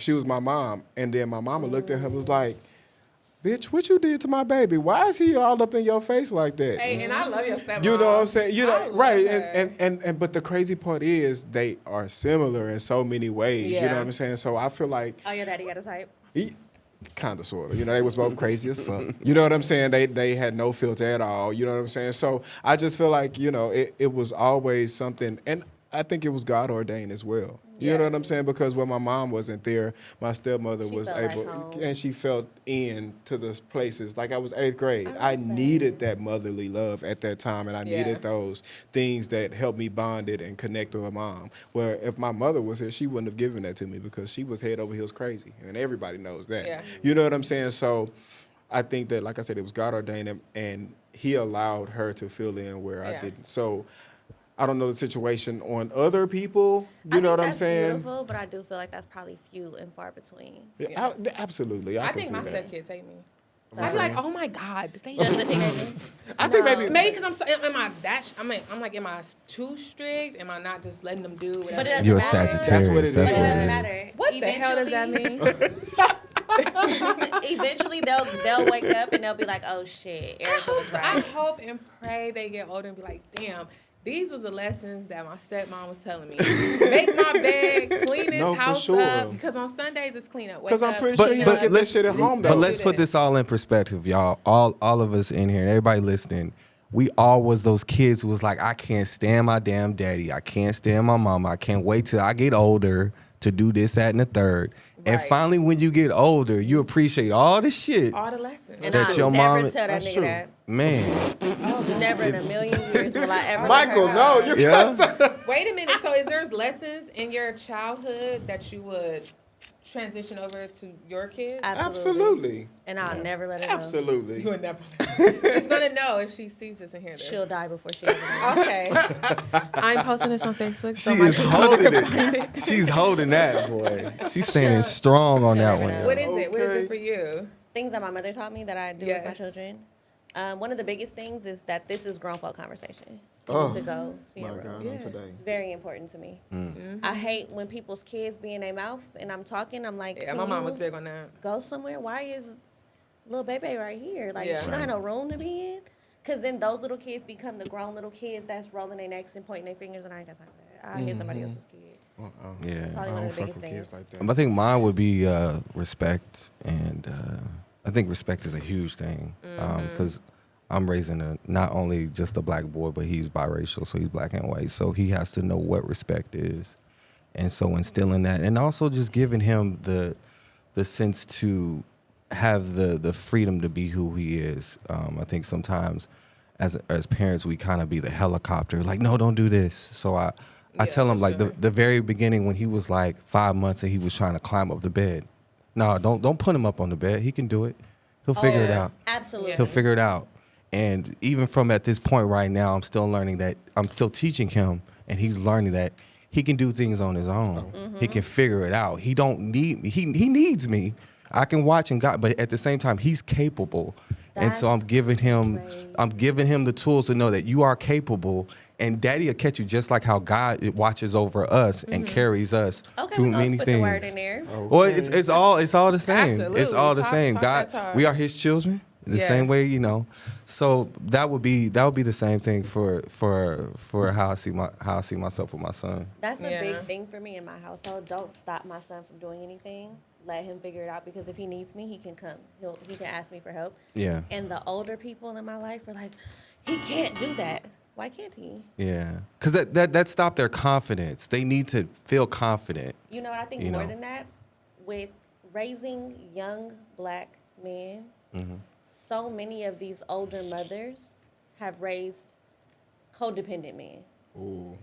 she was my mom, and then my mama looked at her and was like, "Bitch, what you did to my baby? Why is he all up in your face like that?" Hey, and I love your stepmom. You know what I'm saying? You I know, love right? her. And but the crazy part is they are similar in so many ways. You know Yeah. what I'm saying? So I feel like Oh, your daddy got a type. he kind of sort of. You know, they was both crazy as fuck. You know what I'm saying? They had no filter at all. You know what I'm saying? So I just feel like, you know, it was always something, and I think it was God ordained as well. You Yeah. know what I'm saying? Because when my mom wasn't there, my stepmother She was felt like able, home. and she felt in to the places. Like I was 8th grade. I needed that motherly love at that time, and I Yeah. needed those things that helped me bond it and connect with her mom. Where if my mother was here, she wouldn't have given that to me because she was head over heels crazy, and everybody knows that. Yeah. You know what I'm saying? So I think that, like I said, it was God ordained, and He allowed her to fill in where I Yeah. didn't. So I don't know the situation on other people. You know what I'm saying? Beautiful, but I do feel like that's probably few and far between. Yeah, absolutely. I can think see my that. stepkids hate me. So, I be like, oh my God. They just a teenager. I think maybe Maybe because I'm so, am I that? I'm like, am I too strict? Am I not just letting them do whatever? But it doesn't You're a matter. Sagittarius. That's what it is. But it That's what doesn't it is. matter. What the hell does that mean? Eventually, they'll wake up and they'll be like, "Oh shit, Erica was I right." hope and pray they get older and be like, damn, these was the lessons that my stepmom was telling me. Make my bed, clean this No, for house sure. up. Because on Sundays it's clean up. Wake Because I'm up, pretty But- sure you but don't get let's- this shit at home, though. But let's put this all in perspective, y'all. All of us in here and everybody listening, we all was those kids who was like, I can't stand my damn daddy. I can't stand my mama. I can't wait till I get older to do this, that, and the third. And Right. finally, when you get older, you appreciate all the shit. all the lessons. And That I'll your never mom- tell that That's nigga true. that. Man, Never in a million years will I ever. Michael, let her no, know. you yeah. Wait a minute. So is there lessons in your childhood that you would transition over to your kids? Absolutely. And I'll never let her know. You Absolutely. would never. She's gonna know if she sees this and hears this. She'll die before she ever knows. Okay. I'm posting this on Facebook. She So my is kids holding can find it. She's holding that, boy. She's standing strong on that one. never yo. What is it? What is Okay. it for you? Things that my mother taught me that I do with my Yes. children. One of the biggest things is that this is grown folk conversation. You Oh, need to go to My your God, room. on today. It's very important to me. I hate when people's kids be in their mouth and I'm talking. I'm like, Yeah, can my mom you was big on that. go somewhere? Why is little baby right here? Like, Yeah. she don't have no room to be in? Because then those little kids become the grown little kids that's rolling their necks and pointing their fingers, and I ain't got time for that. I'll hit somebody else's kid. Yeah. Probably I one don't of the fuck biggest with kids things. like that. I think mine would be respect, and I think respect is a huge thing because I'm raising not only just a black boy, but he's biracial, so he's black and white, so he has to know what respect is, and so instilling that, and also just giving him the sense to have the freedom to be who he is. I think sometimes as parents we kind of be the helicopter, like, no, don't do this. So I Yeah, tell him for like sure. the very beginning when he was like 5 months and he was trying to climb up the bed. No, don't put him up on the bed. He can do it. He'll figure it yeah. out. Absolutely. He'll figure it out. And even from at this point right now, I'm still learning that I'm still teaching him, and he's learning that he can do things on his own. He can figure it out. He don't need me. He needs me. I can watch and guide, but at the same time, he's capable. And so I'm That's giving him great. the tools to know that you are capable, and Daddy will catch you just like how God watches over us and carries us Okay, through we're going many to put things. the word in there. Well, it's all the same. It's Absolutely. all the Talk- same. talk God, that talk. we are His children. The Yes. same way, So that would be the same thing for how I see myself with my son. That's a Yeah. big thing for me in my household. Don't stop my son from doing anything. Let him figure it out, because if he needs me, he can come. He can ask me for help. Yeah. And the older people in my life are like, he can't do that. Why can't he? Yeah, because that stopped their confidence. They need to feel confident. You know what I think You more know. than that? With raising young black men, so many of these older mothers have raised codependent men. Ooh.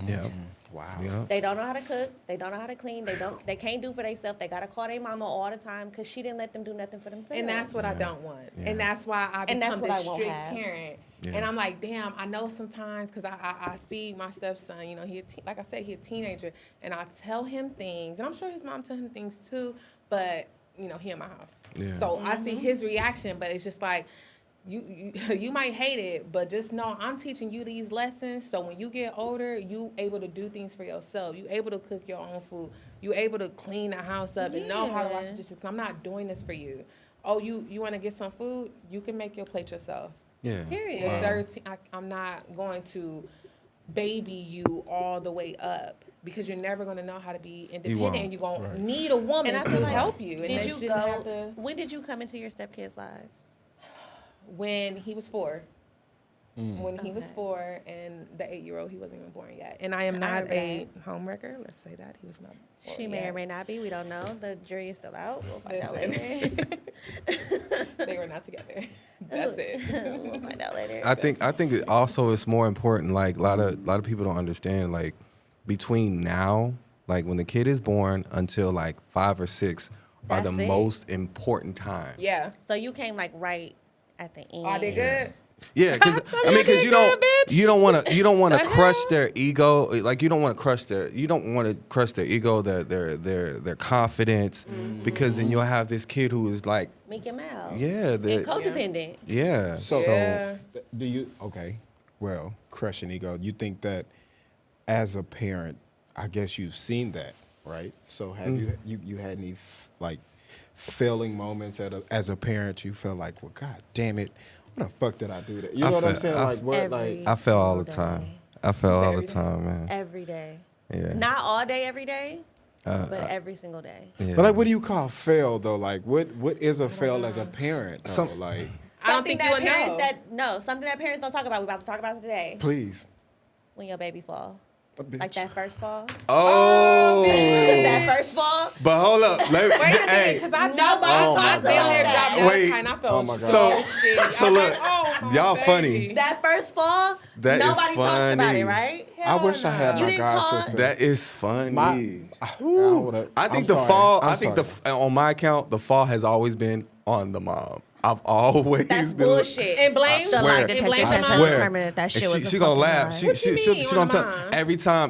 Yeah. Wow. You know? They don't know how to cook. They don't know how to clean. They can't do for themselves. They gotta call their mama all the time because she didn't let them do nothing for themselves. And that's what I don't want. Yeah. And that's why I And that's become what this I won't strict have. parent. Yeah. And I'm like, damn, I know sometimes because I see my stepson, you know, like I said, he's a teenager. And I tell him things. And I'm sure his mom tells him things too. But, you know, he in my house. Yeah. So I see his reaction. But it's just like, you might hate it, but just know I'm teaching you these lessons. So when you get older, you able to do things for yourself. You able to cook your own food. You able to clean the house up and know how to wash the dishes. 'Cause I'm not doing this for you. Oh, you want to get some food? You can make your plate yourself. Yeah. Period. You're 13. I'm not going to baby you all the way up because you're never going to know how to be independent, won't. and you're going Right. to need a woman And I to feel like, help you. And did they you shouldn't have go? to- When did you come into your stepkids' lives? when he was 4. When he was Okay. 4, and the 8-year-old, he wasn't even born yet. And I am I not remember a homewrecker. Let's say that he was not. Born She may yet. or may not be. We don't know. The jury is still out. We'll find out Listen. later. They were not together. That's it. We'll find out later. I think it also is more important. Like a lot of people don't understand. Like between now, like when the kid is born until like 5 or 6 are That's the it. most important times. Yeah. So you came like right at the end. Oh, I did good. Yeah, because Tell me I did good, bitch. you don't want to The crush hell? their ego. Like you don't want to crush their ego, their confidence, because then you'll have this kid who is like, Meek and Mal. yeah, And codependent. yeah. So, Yeah. do you, okay, well, crushing ego, you think that as a parent, I guess you've seen that, right? So have you had any, like, failing moments as a parent you felt like, well, God damn it, what the fuck did I do that? You know what I'm saying? Like, what, like, I fell all the single time. day. I fell all the Every day? time, man. Every day. Yeah. Not all day, every day, but every single day. Yeah. but like, what do you call fail though? Like, what is a fail as a parent though? Some- Like, I don't Something think you that would parents know. something that parents don't talk about. We're about to talk about it today. please. When your baby fall. A bitch. Like that first fall. Oh, That first fall. but hold up. Wait a minute, Hey, because I Nobody know talks I about fell here that. dropped Wait. and I felt Oh my God. so shitty. so I'm look, like, oh, my y'all baby. funny. That first fall. That is Nobody talks about funny. it, right? I wish I had no. You my didn't god call- sister. That is funny. I I think the fall. I think on my account, the fall has always been on the mom. I've always That's been. bullshit. And blame, I swear. and blame I the swear. mom. determined that that shit And was a she gonna fucking laugh. lie. She What you she mean she gonna on the tell mom?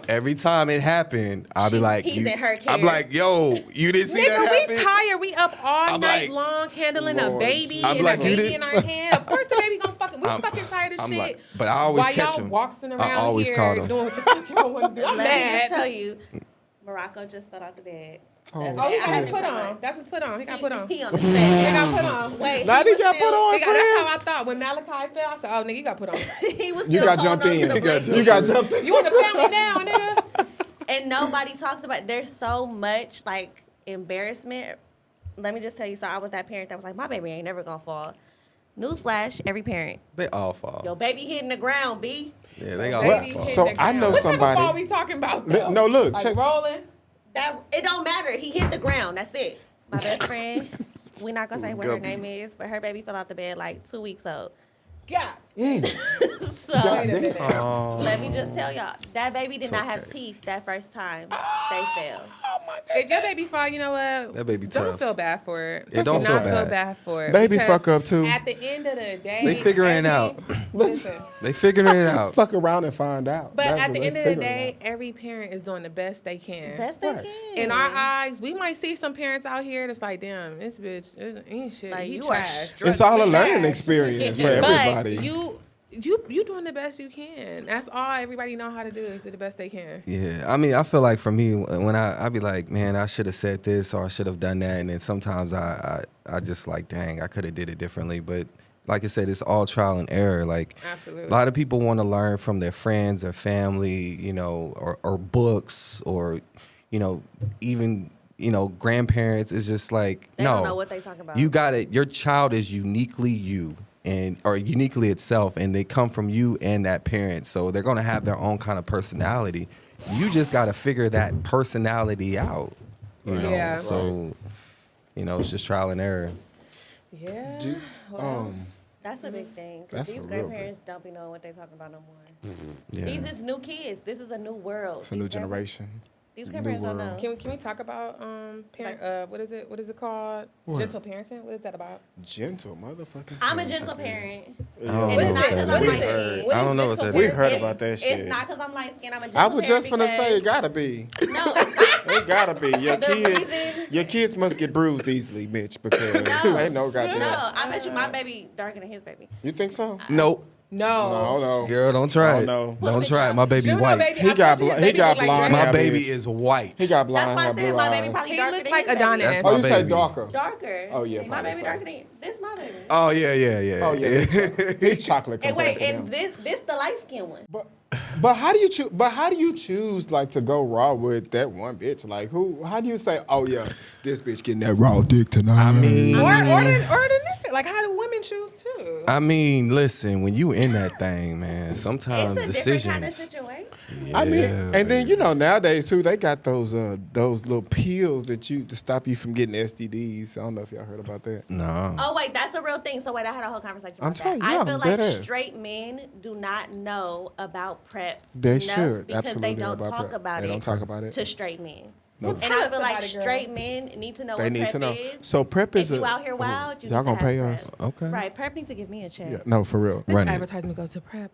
every time it happened. I'll be like, he's in her care. I'm like, yo, you didn't see that Nigga, we happen. tired. We up all I'm night like, long handling a Lord baby I'm and like, a you baby did- in our hand. Of course the baby gonna fucking, we fucking tired of I'm shit. like, but I always While catch y'all him. walking I around always here caught him. doing what the fuck y'all want to do. I'm Let me just mad. tell you, Morocco just fell out the bed. Oh, Oh, he got I his had put him on. That's his put on. He got put on. He on the He set. got put on. Wait, Now he he was got still, put on, That's how friend. I thought. When Malachi fell, I said, oh, nigga, you got put on. He was You still got holding jumped on to in. the blanket. You got jumped in. You want to pat me down, nigga? And nobody talks about. There's so much like embarrassment. Let me just tell you. So I was that parent that was like, my baby ain't never gonna fall. Newsflash: every parent, They all fall. your baby hitting the ground, B. Yeah, they all Baby fall. hitting So the I ground. know what somebody- Type of fall we talking about? Though? No, look, like check- rolling. That it don't matter. He hit the ground. That's it. My best friend. We're not gonna say what her Guppy. name is, but her baby fell out the bed like 2 weeks old. God. So Wait a minute. Oh. let me just tell y'all, that baby did It's not have okay. teeth that first time they fell. If your baby fall, you know what? That baby Don't tough. feel bad for it. Yeah, don't Do feel not feel bad. bad for it. Babies because fuck up, too. At the end of the day, They figuring it out. Listen, They figuring it out. Fuck around and find out. but That's at what the they end of the figuring day, out. every parent is doing the best they can. Best they Right. can. In our eyes, we might see some parents out here that's like, damn, this bitch ain't shit. Like, he you are trash. It's all a He learning trash. experience for Yeah. But everybody. you doing the best you can. That's all everybody know how to do is do the best they can. Yeah, I mean, I feel like for me, when I be like, man, I should have said this or I should have done that, and then sometimes I just like, dang, I could have did it differently. But like I said, it's all trial and error. Like Absolutely. a lot of people want to learn from their friends, their family, you know, or books, or even grandparents. It's just like They no, don't know what they talking about. You got it. Your child is uniquely you. Or uniquely itself, and they come from you and that parent, so they're gonna have their own kind of personality. You just gotta figure that personality out, you know. Yeah. So, it's just trial and error. Yeah. Do- well, That's a big thing. 'Cause That's these a real grandparents don't be knowing what they talking about no more. Yeah. These is new kids. This is a new world. It's a new generation. These New grandparents don't world. know. Can we talk about what is it called? What? Gentle parenting? What is that about? Gentle motherfucking. I'm a parenting. gentle parent. I don't It's know not what 'cause that I'm is. light skinned. What I is don't know what gentle that We is. heard about that shit. It's not because I'm light skinned. I'm a gentle I was just parent finna say it gotta be. No, it's not. It gotta be. reason- Your kids must get bruised easily, Mitch, because No. ain't no goddamn. No, I bet you my baby darker than his baby. You think so? Nope. No. Girl, don't try Oh, it. no. Don't try it. My baby Juno white. baby, He I got told you his bl- he baby got look like blonde Drake. My hair. baby bitch. is white. He got blonde That's why hair, I blue said my baby eyes. probably He darker look than like his baby. Adonis. That's Oh, my you say baby. darker? Darker. Oh, yeah, My probably baby so. darker than this. My baby. Oh yeah. Oh yeah, he chocolate And compared wait, to and them. this the light skinned one. But how do you choose? But how do you choose like to go raw with that one bitch? Like who? How do you say, oh yeah, this bitch getting that raw dick tonight? I mean, Or the nigga. Like, how do women choose too? listen, when you in that thing, man, sometimes It's a decisions. different kind of situation. I mean, Yeah, and then baby. nowadays too, they got those little pills to stop you from getting STDs. I don't know if y'all heard about that. No. Oh wait, that's a real thing. So wait, I had a whole conversation I'm about telling that. you, I feel dead like ass. straight men do not know about PrEP They enough should because absolutely they don't know talk PrEP. about They it. don't talk about it. To straight men. No. And I Tell feel us like about it, girl. straight men need to know They what need PrEP to know. is. So PrEP is if you a. out here wild, you y'all need gonna to pay have us? PrEP. Okay. Right, PrEP needs to give me a check. Yeah, no, for real. This Run it. advertisement goes to PrEP.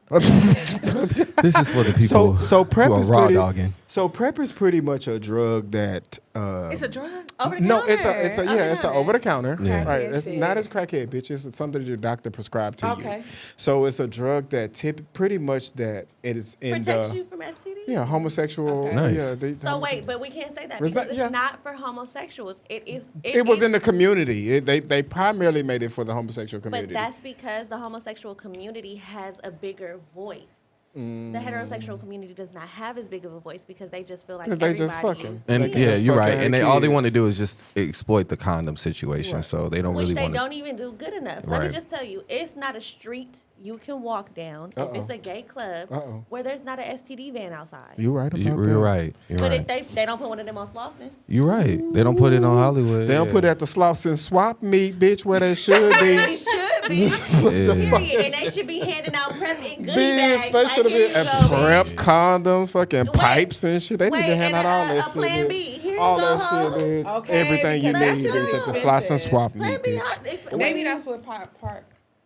This is for the people So PrEP who are is raw pretty. dogging. So PrEP is pretty much a drug that. It's a drug. Over the No, counter. it's a over the counter. Yeah. Right. Crackhead It's shit. not as crackhead, bitch. It's something your doctor prescribed to Okay. you. So it's a drug that pretty much that it is in Protects the you from STD. yeah homosexual. Okay. Nice. Yeah. So wait, but we can't say that It's because not- it's yeah. not for homosexuals. It was in the community. They primarily made it for the homosexual But community. that's because the homosexual community has a bigger voice. The heterosexual community does not have as big of a voice because they just feel like 'Cause they just everybody fucking. is And They can yeah, just you're fucking right. And have all they want to kids. do is just exploit the condom situation. Right. So they don't which really they want to. don't even do good enough. Let Right. me just tell you, it's not a street you can walk down if it's a gay club where there's not an STD van outside. You right about that. You're right. You're But right. if they don't put one of them on Slauson. You're right. They don't put it on Hollywood. They don't yeah. put at the Slauson swap meet, bitch, where they should They be. should be. Yeah. Period. And they should be handing out PrEP in goodie Bitch, bags. they Like, should have here been you at go, prep, bitch. condoms, fucking Wait, pipes and shit. They need to wait, hand and out all a that shit. Plan bitch. B. Here you all go, that ho. shit, bitch. Okay, Everything you because need, that bitch, shit at the is Slauson expensive. swap meet, Plan B. bitch. Maybe that's where part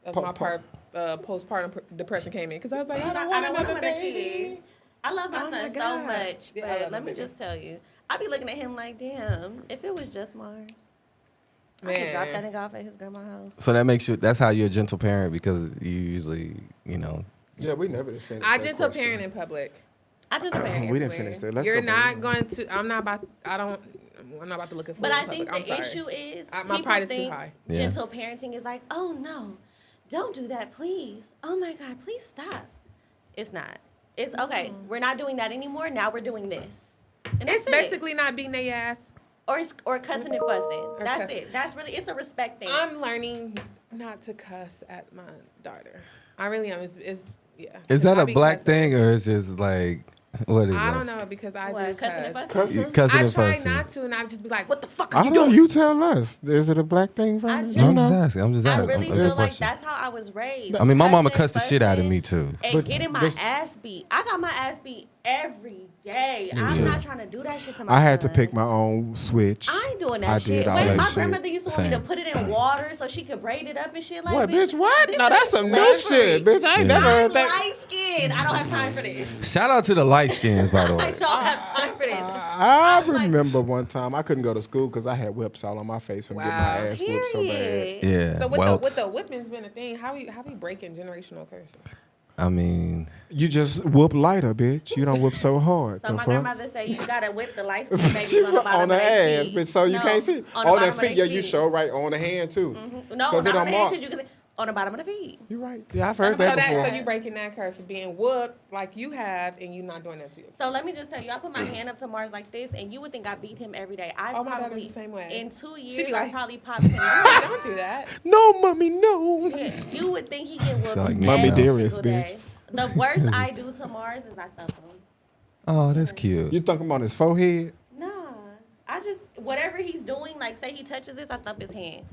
of my postpartum depression came in because I was like, I don't want another baby. kids. I love my Oh my son so God. much, Yeah, I but love let my me baby. just tell you, I be looking at him like, damn, if it was just Mars, I could drop that Man. nigga off at his grandma's house. So that makes you. That's how you're a gentle parent because you usually, Yeah, we never finished. I that gentle question. parent in public. I just parent We didn't everywhere. finish that. Let's You're go not back. going to. I'm not about. I'm not about to look at. But food I in think public. the I'm sorry. issue is My people pride is too think high. Yeah. gentle parenting is like, oh no, don't do that, please. Oh my God, please stop. It's not. It's okay. We're not doing that anymore. Now we're doing this. And that's It's it. basically not beating their ass. or cussing and fussing. That's cussing. it. That's really, it's a respect thing. I'm learning not to cuss at my daughter. I really am. It's yeah. is that I a be black cussing. thing or is just like what is I that? don't know because I What, do cussing and cuss. fussing? Cussing? Cousin I and try fussing. not to, and I just be like, "What the fuck are I you don't know. doing?" You tell us. Is it a black thing for I you? just- No, You I'm just know? asking. I'm just I asking. really That's a feel like question. that's how I was raised. I mean, my mama Cussing, cussed the shit out of fussing, me too. And But getting my this- ass beat. I got my ass beat every day. Me I'm too. not trying to do that shit to my I had to son. pick my own switch. I ain't doing that I shit. did all Wait, that my shit. grandmother used to want me Same. to put it in water so she could braid it up and shit like What, bitch? What? this No, is that's some new slavery. shit, bitch. I ain't Yeah. never I'm heard that. light skinned. I don't have time for this. Shout out to the light skins, by the I way. don't have time for this. I was like- remember one time I couldn't go to school because I had whips all on my face from getting my Wow. ass whooped so bad. Period. Yeah. So with welts. the whipping's been a thing. How we breaking generational curses? I mean, You just whoop lighter, bitch. You don't whoop so hard. So the my fuck? grandmother say you gotta whip the light skinned babies on the bottom on the of their ass, feet. bitch, so you No, can't see. on the Oh, bottom that of feet, their yeah, you feet. show right on the hand too. No, Cause not it on the don't hand mark. because you can see on the bottom of the feet. You're right. Yeah, I've heard So that before. so you breaking that curse of being whooped like you have, and you not doing that to yourself. So let me just tell you, I put my hand up to Mars like this, and you would think I beat him every day. I Oh, my daughter's probably the same way. in 2 She years be I like- probably popped him. Don't do that. No, mommy, no. Yeah, you would think he get whooped like every Mommy single Dearest, day. The worst I do to Mars is I thump him. oh, that's cute. You thunk him on his forehead? Nah, I just whatever he's doing, like say he touches this, I thump his hand.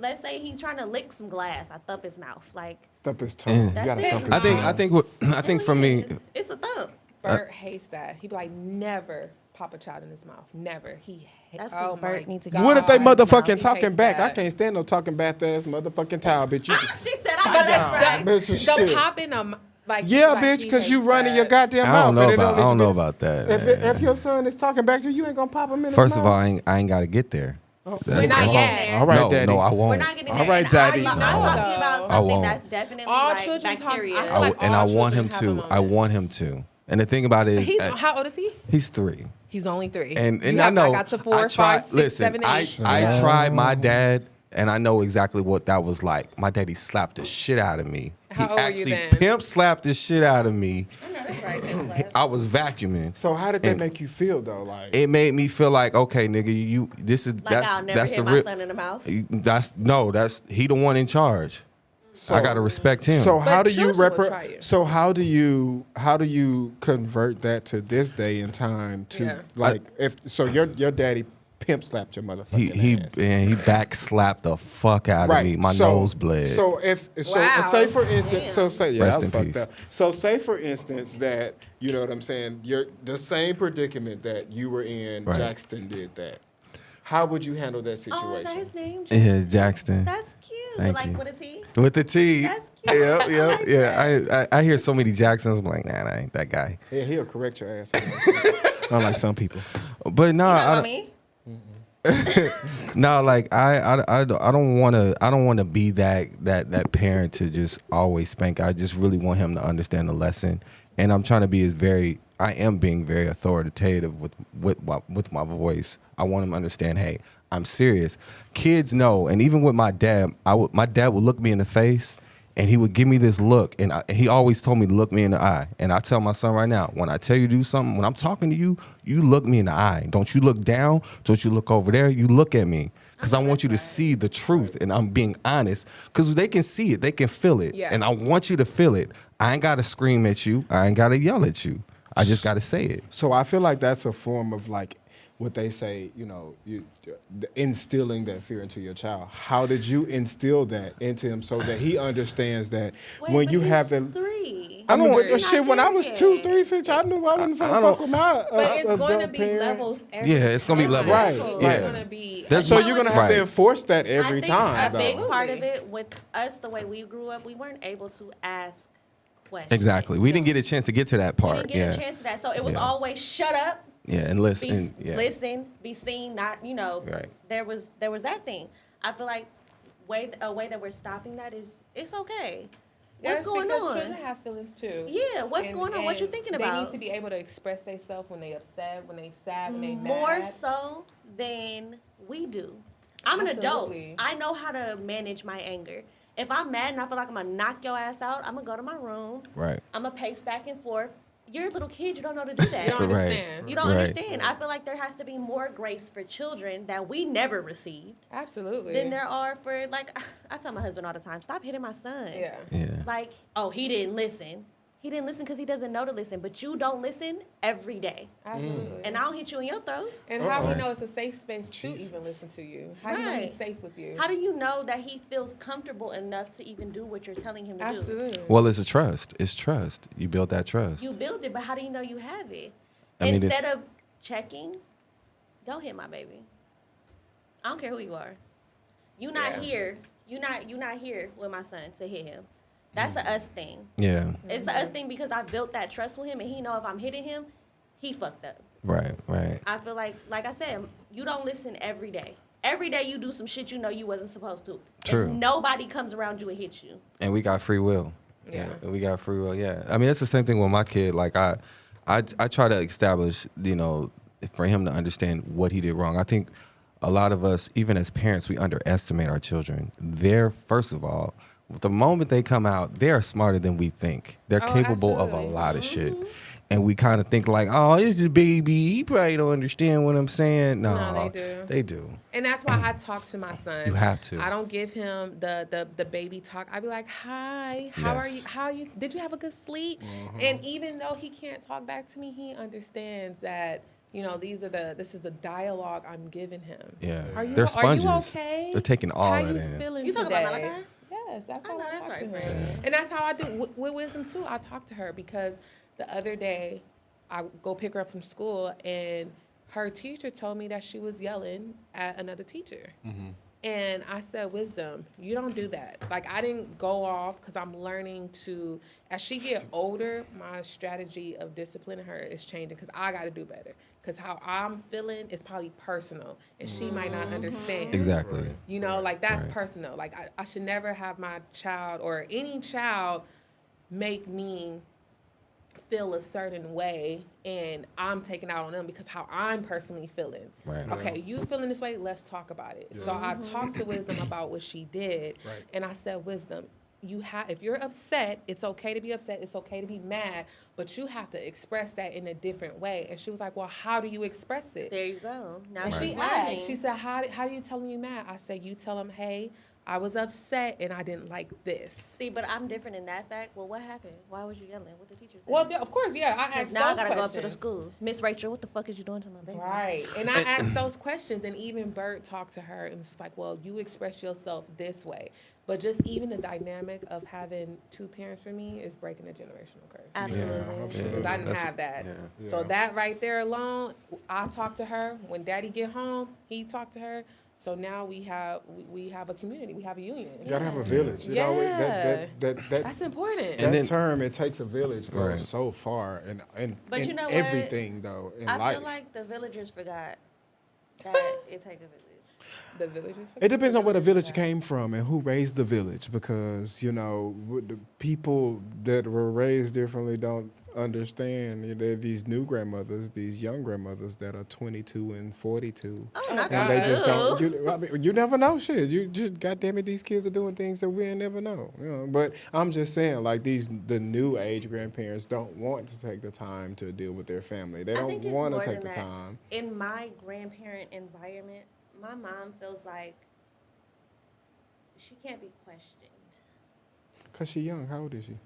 let's say he's trying to lick some glass. I thump his mouth. Like, Thump his tongue. You That's gotta it. thump his I think tongue. I think for me, it's a thump. Bert hates that. He'd be like, never pop a child in his mouth. Never. He hates. That's 'cause Bert needs to get What if they God, no, motherfucking he talking hates back? I that. can't stand no talking back ass motherfucking child, bitch. You, She said, I know that's right. bitch, is The shit. popping them like Yeah, like bitch, he because you hates running your that. goddamn I mouth. don't know and it about I don't need to know be- about that. If man. your son is talking back to you, you ain't gonna pop him in First his of mouth. all, I ain't got to get there. We're not yet. All right, no, daddy. no, I won't. We're not getting All there. right, and daddy. I'm No. talking about I something won't. that's definitely All like children talk- bacteria. I feel like and I all want him children have a to. I moment. want him to. And the thing about it is, He's how old is he? he's 3. He's only 3. And You I have- know I got to 4, I 5, tried. 6, Listen, 7, 8. I tried my dad, and I know exactly what that was like. My daddy slapped the shit out of me. How he old were you actually then? pimp slapped the shit out of me. I know that's right. I was vacuuming. So how did that And- make you feel though? Like It made me feel like, okay, nigga, you. This is Like I'll never that's hit the my real. son in the mouth. That's he the one in charge. I gotta respect him. So how do you children will try you. So how do you convert that to this day and time to Yeah. like if so your daddy pimp slapped your motherfucking ass. he back slapped the fuck out of me. My nose bled. So Wow. say for instance, Damn. yeah, Rest that was in fucked peace. up. So say for instance that you know what I'm saying, you're the same predicament that you were in. Right. Jackson did that. How would you handle that situation? Oh, is that his name? yeah, Jackson. That's cute. Thank Like you. with a T. With the T. That's cute. Yeah, I yeah, like yeah. I hear so many Jacksons. I'm like, nah, that ain't that guy. Yeah, he'll correct your ass. Unlike some people. But no, You know I what I don't- mean? no, like I don't want to be that parent to just always spank. I just really want him to understand the lesson, and I'm trying to be I am being very authoritative with my voice. I want him to understand. Hey, I'm serious. Kids know, and even with my dad, my dad would look me in the face. And he would give me this look, and he always told me to look me in the eye. And I tell my son right now, when I tell you to do something, when I'm talking to you, you look me in the eye. Don't you look down. Don't you look over there. You look at me. Because I want you to see the truth, and I'm being honest. Because they can see it. They can feel it. Yeah. And I want you to feel it. I ain't got to scream at you. I ain't got to yell at you. I just got to say it. So I feel like that's a form of like what they say, you know, instilling that fear into your child. How did you instill that into him so that he understands that Wait, when but you he's have the 3. I mean, don't- but shit, when I was 2, 3, bitch, I knew I wasn't I finna don't- fuck with my But it's going to adult be parents. levels every Yeah, it's gonna be time. levels. Right, It's right. going to be. That's So my- you're gonna have to Right. enforce that every I think time, a big though. part of it with us, the way we grew up, we weren't able to ask questions. Exactly. We didn't get a chance to get to that We part. didn't get Yeah. a chance to that. So it was Yeah. always shut up, Yeah, and be, listen. Yeah. listen, be seen, not, Right. there was that thing. I feel like a way that we're stopping that is, it's okay. What's Yes, going because on? Children have feelings too. Yeah, what's going on? What you and thinking They about? need to be able to express themselves when they upset, when they sad, when they More mad. so than we do. I'm an Absolutely. adult. I know how to manage my anger. If I'm mad and I feel like I'm gonna knock your ass out, I'm gonna go to my room. Right. I'm gonna pace back and forth. You're a little kid. You don't know to do that. You don't Right. understand. You don't Right. understand. I feel like there has to be more grace for children that we never received Absolutely. than there are for, like, I tell my husband all the time, stop hitting my son. Yeah. Yeah. Like, oh, he didn't listen. He didn't listen because he doesn't know to listen. But you don't listen every day. Absolutely. And I'll hit you in your throat. And how Right. we know it's a safe space to even listen to you? How do you know he's Right. safe with you? How do you know that he feels comfortable enough to even do what you're telling him to do? Absolutely. Well, it's a trust. It's trust. You build that trust. You build it, but how do you know you have it? I mean, Instead it's- of checking, don't hit my baby. I don't care who you are. You not Yeah. here. You not here with my son to hit him. That's a us thing. Yeah. It's a us thing because I built that trust with him, and he know if I'm hitting him, he fucked up. Right. Right. I feel like I said, you don't listen every day. Every day you do some shit you know you wasn't supposed to. True. And nobody comes around you and hits you. And we got free will. Yeah. We got free will. Yeah. I mean, it's the same thing with my kid. Like I try to establish, for him to understand what he did wrong. I think a lot of us, even as parents, we underestimate our children. They're, first of all, the moment they come out, they're smarter than we think. They're Oh, capable of a absolutely. lot of shit. And we kind of think like, oh, it's just baby. He probably don't understand what I'm saying. No, No, they do. They do. And that's why I talk to my son. You have to. I don't give him the baby talk. I be like, "Hi, how are you? Yes. How are you? Did you have a good sleep?" And even though he can't talk back to me, he understands that you know, this is the dialogue I'm giving him. Yeah. Are you They're sponges. okay? They're taking all How that you in. feeling You talking today? about Malachi? Yes, that's how know I that's talk to right, her. friend. And that's how I do with wisdom too. I talk to her because the other day I go pick her up from school and her teacher told me that she was yelling at another teacher. And I said, Wisdom, you don't do that. Like, I didn't go off because I'm learning to, as she get older, my strategy of disciplining her is changing because I got to do better. Because how I'm feeling is probably personal and she might not understand. Exactly. You know, like that's Right. personal. Like I should never have my child or any child make me feel a certain way and I'm taking out on them because how I'm personally feeling. Right. Okay, you feeling this way, let's talk about it. So I talked to Wisdom about what she did. Right. And I said, Wisdom, if you're upset, it's okay to be upset, it's okay to be mad, but you have to express that in a different way. And she was like, well, how do you express it? There you go. Now And she's she learning. asked, she said, how do you tell them you mad? I said, you tell them, hey, I was upset and I didn't like this. See, but I'm different in that fact. Well, what happened? Why was you yelling? What the teacher said? Well, of course, yeah. I Because asked now I those gotta go up to the questions. school. Miss Rachel, what the fuck is you doing to my baby? Right. And I asked those questions, and even Bert talked to her and was like, well, you express yourself this way. But just even the dynamic of having two parents for me is breaking the generational curse. Absolutely. absolutely. Because I didn't That's- have that. yeah. So Yeah. that right there alone, I talked to her. When Daddy get home, he talked to her. So now we have a community. We have a union. You gotta have a village. You know, that That's important. that And then- term, it takes a village, goes Right. so far, and But in you know what? everything though in I life. feel like the villagers forgot that it take a village. The villages. It depends on where the village came from and who raised the village, because you know the people that were raised differently don't understand. There are these new grandmothers, these young grandmothers that are 22 and 42. Oh, not And they just don't. 22. I mean, you never know shit. You just, goddamn it, these kids are doing things that we ain't never know. You know. But I'm just saying, like the new age grandparents don't want to take the time to deal with their family. They I don't think it's want to more take than the that. time. In my grandparent environment, my mom feels like she can't be questioned. Cause she young. How old is she?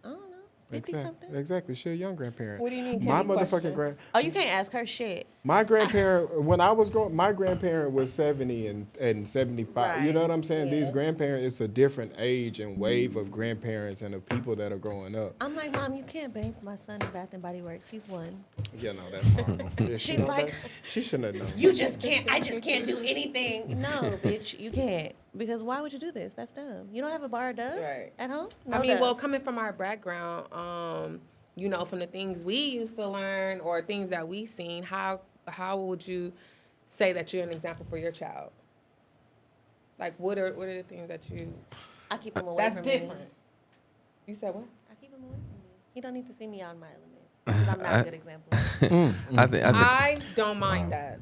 I don't know. 50 something. Exactly. She a young grandparent. What do you mean? Can My be motherfucking questioned? Oh, you can't ask her shit. My grandparent, when I was growing, my grandparent was 70 and 75. You know what I'm saying? These Yeah. grandparents, it's a different age and wave of grandparents and of people that are growing up. I'm like, Mom, you can't bang for my son in Bath and Body Works. He's one. Yeah, no, that's horrible. Yeah, she She's know like, that? She shouldn't have known. You just can't. I just can't do anything. No, bitch, you can't. Because why would you do this? That's dumb. You don't have a bar of Dove Right. at home? I mean, Dove. well, coming from our background, you know, from the things we used to learn or things that we seen, how would you say that you're an example for your child? Like, what are the things that you? I keep him away That's from different. me. You said what? I keep him away from me. He don't need to see me out in my element. Because I'm not a good example. I think I don't mind that.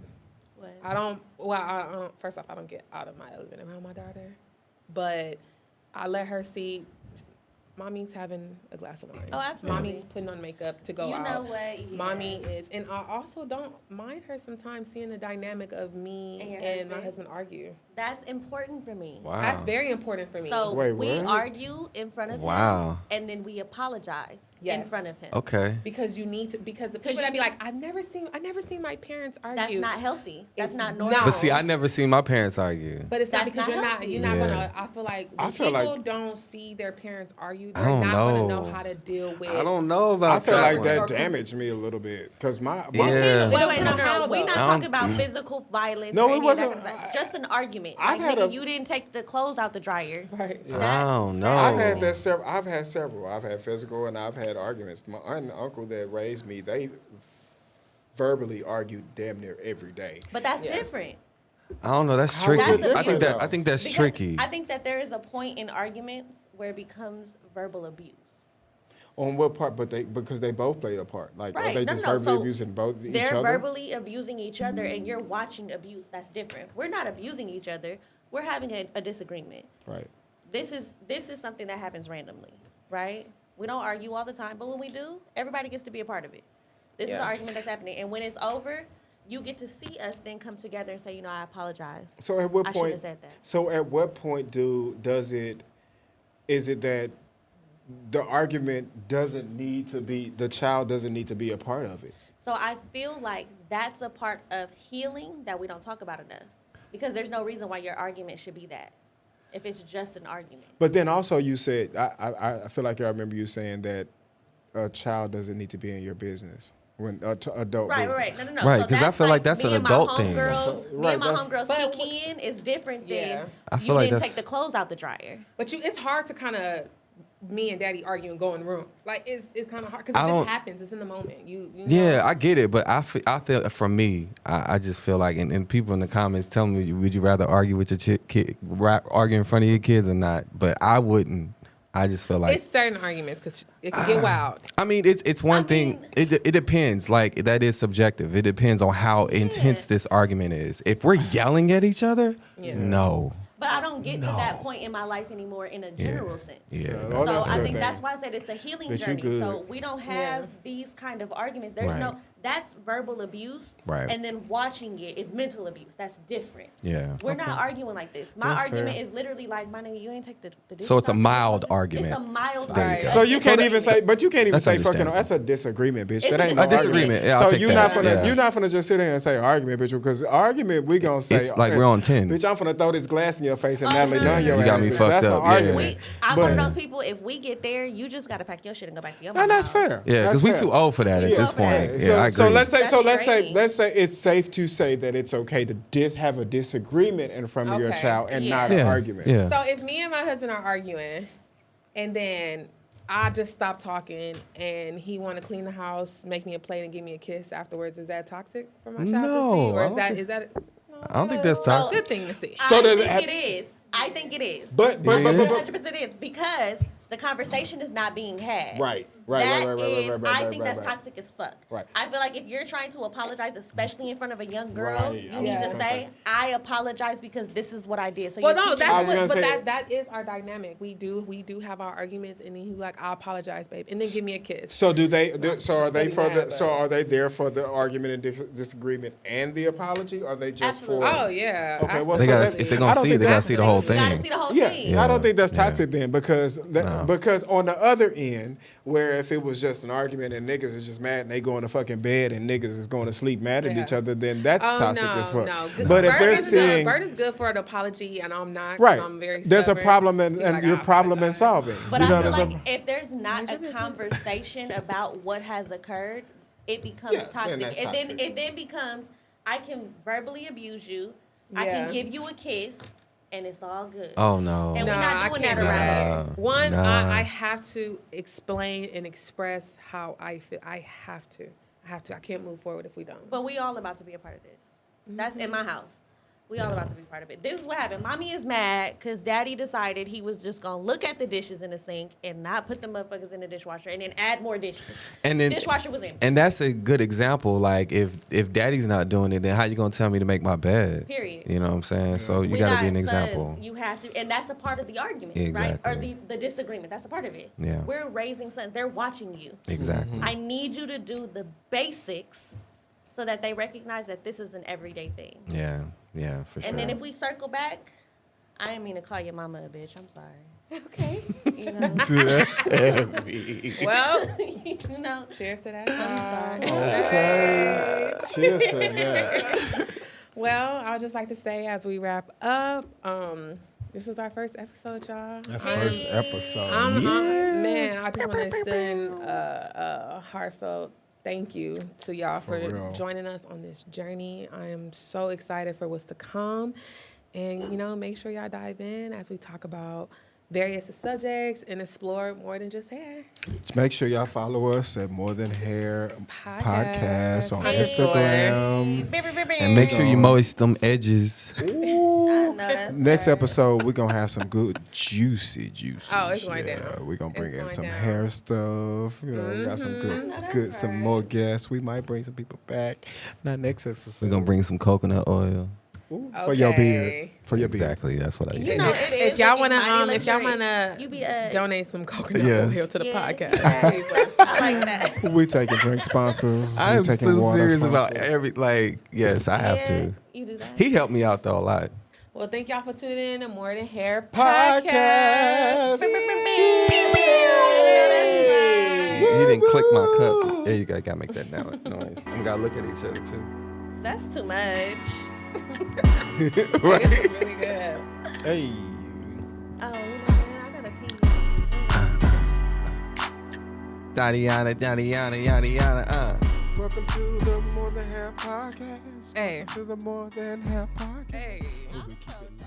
What? I don't. Well, I don't. First off, I don't get out of my element around my daughter, but I let her see. Mommy's having a glass of wine. Oh, absolutely. Mommy's putting on makeup to go You out. know what? Yeah. Mommy is, and I also don't mind her sometimes seeing the dynamic of me And your and my husband? husband argue. That's important for me. wow. That's very important for me. So Wait, we what? argue in front of Wow. him, and then we apologize in Yes. front of him. Okay. because you need to, because the 'Cause people that you- be like, I never seen my parents argue. That's not healthy. That's It's not not. normal. But see, I never seen my parents argue. But it's not That's because not you're healthy. not. You're not Yeah. gonna. I feel like I when feel people like- don't see their parents argue, I they're don't not gonna know. know how to deal with. I don't know about I feel that like one. that damaged me a little bit, because my Yeah. Wait, wait, no, How We're not though? talking about physical violence. No, or it any of wasn't- that kind of stuff. Just an argument. I've Like, had nigga, a- you didn't take the clothes out the dryer. Right. I don't know. I've had that several. I've had several. I've had physical and I've had arguments. My aunt and uncle that raised me, they verbally argued damn near every day. But that's Yeah. different. I don't know. That's How tricky. is it I think different, I think that's Because tricky. I think that there is a point in arguments where it becomes verbal abuse. On what part? Because they both played a part. Like, are Right. they No, just no, verbally so abusing both each They're other? verbally abusing each other, and you're watching abuse. That's different. We're not abusing each other. We're having a disagreement. Right. This is something that happens randomly, right? We don't argue all the time, but when we do, everybody gets to be a part of it. This is Yeah. the argument that's happening, and when it's over, you get to see us then come together and say, you know, I apologize. So at what I point? shouldn't have said that. So at what point is it that the argument doesn't need to be, the child doesn't need to be a part of it? So I feel like that's a part of healing that we don't talk about enough, because there's no reason why your argument should be that if it's just an argument. But then also you said, I feel like I remember you saying that a child doesn't need to be in your business. When adult Right. business. No. Right, So 'cause I that's feel like that's me an and my adult thing. Me Right, and my that's- homegirls But- kikiing is different than Yeah. I you feel like didn't that's- take the clothes out the dryer. But it's hard to kind of me and daddy argue and go in the room. Like it's kind of hard because I it don't- just happens. It's in the moment. You know? Yeah, I get it, but I feel for me, I just feel like, and people in the comments tell me, would you rather argue with your kid, argue in front of your kids or not? But I wouldn't. I just feel like It's certain arguments because it can get wild. I mean, it's one thing. mean- It depends. Like that is subjective. It depends on how intense this argument is. If we're yelling at each other, Yeah. no. But I don't get to that point in my life anymore in a general sense. Yeah. Oh, So that's I good, think baby. that's why I said it's a healing That you journey. good. So we don't have Yeah. these kind of arguments. There's Right. that's verbal abuse. Right. And then watching it is mental abuse. That's different. Yeah. We're not arguing like this. My That's argument fair. is literally like, my nigga, you ain't take the dishes So it's a out. mild It's argument. a mild There you argument. go. So you can't that- even say, but you can't even that's say fucking. understandable. That's a disagreement, bitch. It's That a ain't no disagreement. Yeah, I'll so take you're that. not finna, Yeah. you're not finna just sit here and say argument, bitch. Because argument, we gonna say It's like we're on 10. Bitch, I'm finna throw this glass in your face and Oh, Natalie no, Dunn your You ass. got me bitch. fucked That's up, an yeah. argument. I'm one of But- those people, if we get there, you just got to pack your shit and go back to your And mama's that's fair. house. Yeah, because we That's too fair. old for that at Yeah. this point. Okay. Yeah, I agree. So let's say That's draining. let's say it's safe to say that it's okay to have a disagreement in front of your Okay. child and Yeah. not Yeah. an argument. Yeah. So if me and my husband are arguing, and then I just stop talking, and he want to clean the house, make me a plate, and give me a kiss afterwards, is that toxic for my child No, to see, I or don't is that? I don't think that's It's a toxic. good thing to see. So I does think it it is. I think it is. But Yeah. 100% is, because the conversation is not being had. Right. I think that's toxic as fuck. Right. I feel like if you're trying to apologize, especially in front of a young girl, Right. you I need was to gonna say, say. I apologize because this is what I did. So Well, you're no, teaching I that's was what, gonna but say- that is our dynamic. We do have our arguments, and then he's like, "I apologize, babe," and then give me a kiss. So do they? So are they pretty for the? bad, So but- are they there for the argument and disagreement and the apology? Or are they just Absolutely. for? Oh yeah. Okay, well, They so gotta, that's- if they're I gonna don't see it, think they gotta that's- see the whole You gotta thing. see the whole Yeah, thing. I don't think that's Yeah. toxic then because No. because on the other end, where if it was just an argument and niggas is just mad and they go in the fucking bed and niggas is going to sleep mad at Yeah. each other, then that's Oh toxic no, as fuck. no. But if Bert they're is good. seeing Bert is good for an apology, and I'm not. 'cause right, I'm very there's a stubborn. problem and He's like, you're "I problem in apologize." solving. But You know, I feel there's like if there's not Mind your a business. conversation about what has occurred, it becomes Yeah, then toxic. that's And then toxic. it then becomes, I can verbally abuse you, I Yeah. can give you a kiss, and it's all good. Oh no. And No, we're not I doing can't that do around that. here. One, Nah. I have to explain and express how I feel. I have to. I can't move forward if we don't. But we all about to be a part of this. That's in my house. We all about to be part of it. This is what happened. Mommy is mad because daddy decided he was just going to look at the dishes in the sink and not put the motherfuckers in the dishwasher and then add more dishes. And then Dishwasher was empty. And that's a good example. Like if daddy's not doing it, then how you gonna tell me to make my bed? Period. You know what I'm saying? So you We gotta not be an sons. example. You have to, and that's a part of the argument, right? Exactly. Or the disagreement. That's a part of it. Yeah. We're raising sons. They're watching you. Exactly. I need you to do the basics so that they recognize that this is an everyday thing. Yeah. Yeah, for sure. And then if we circle back, I didn't mean to call your mama a bitch. I'm sorry. okay. You know, That's heavy. Well, you know. cheers to that. I'm y'all. sorry. Okay. Cheers to that. Well, I would just like to say as we wrap up, this was our first episode, y'all. First episode. Man, I just want to extend a heartfelt thank you to y'all for real. joining us on this journey. I am so excited for what's to come. And, make sure y'all dive in as we talk about various subjects and explore more than just hair. Make sure y'all follow us at More Than Hair Podcast on Hey. Instagram. And make sure you moist them edges. I know that's Next right. episode, we're gonna have some good juicy. Oh, it's going down. We're gonna bring It's in going some down. hair stuff. We got some good, some more guests. We might bring some people back. Not next episode. We're gonna bring some coconut oil. Ooh, for your beard. Okay. For your beard. Exactly. That's what I You get. know, it is If y'all looking wanna, mighty if y'all luxurious. wanna You be donate some coconut Yes. oil to the Yeah. podcast, I like that. We taking drink sponsors. I we am taking so water serious about sponsors. yes, I have Yeah, to. You do that. He helped me out though a lot. Well, thank y'all for tuning in to More Than Hair Podcast. Podcast. He didn't click my cup. There you go. Gotta make that noise. We gotta look at each other too. That's too much. Right? It's really good. Hey. Oh, you know what? I gotta pee. Yada yada. Welcome to the More Than Half Podcast. Hey. To the More Than Half Podcast. Hey. Where we keep it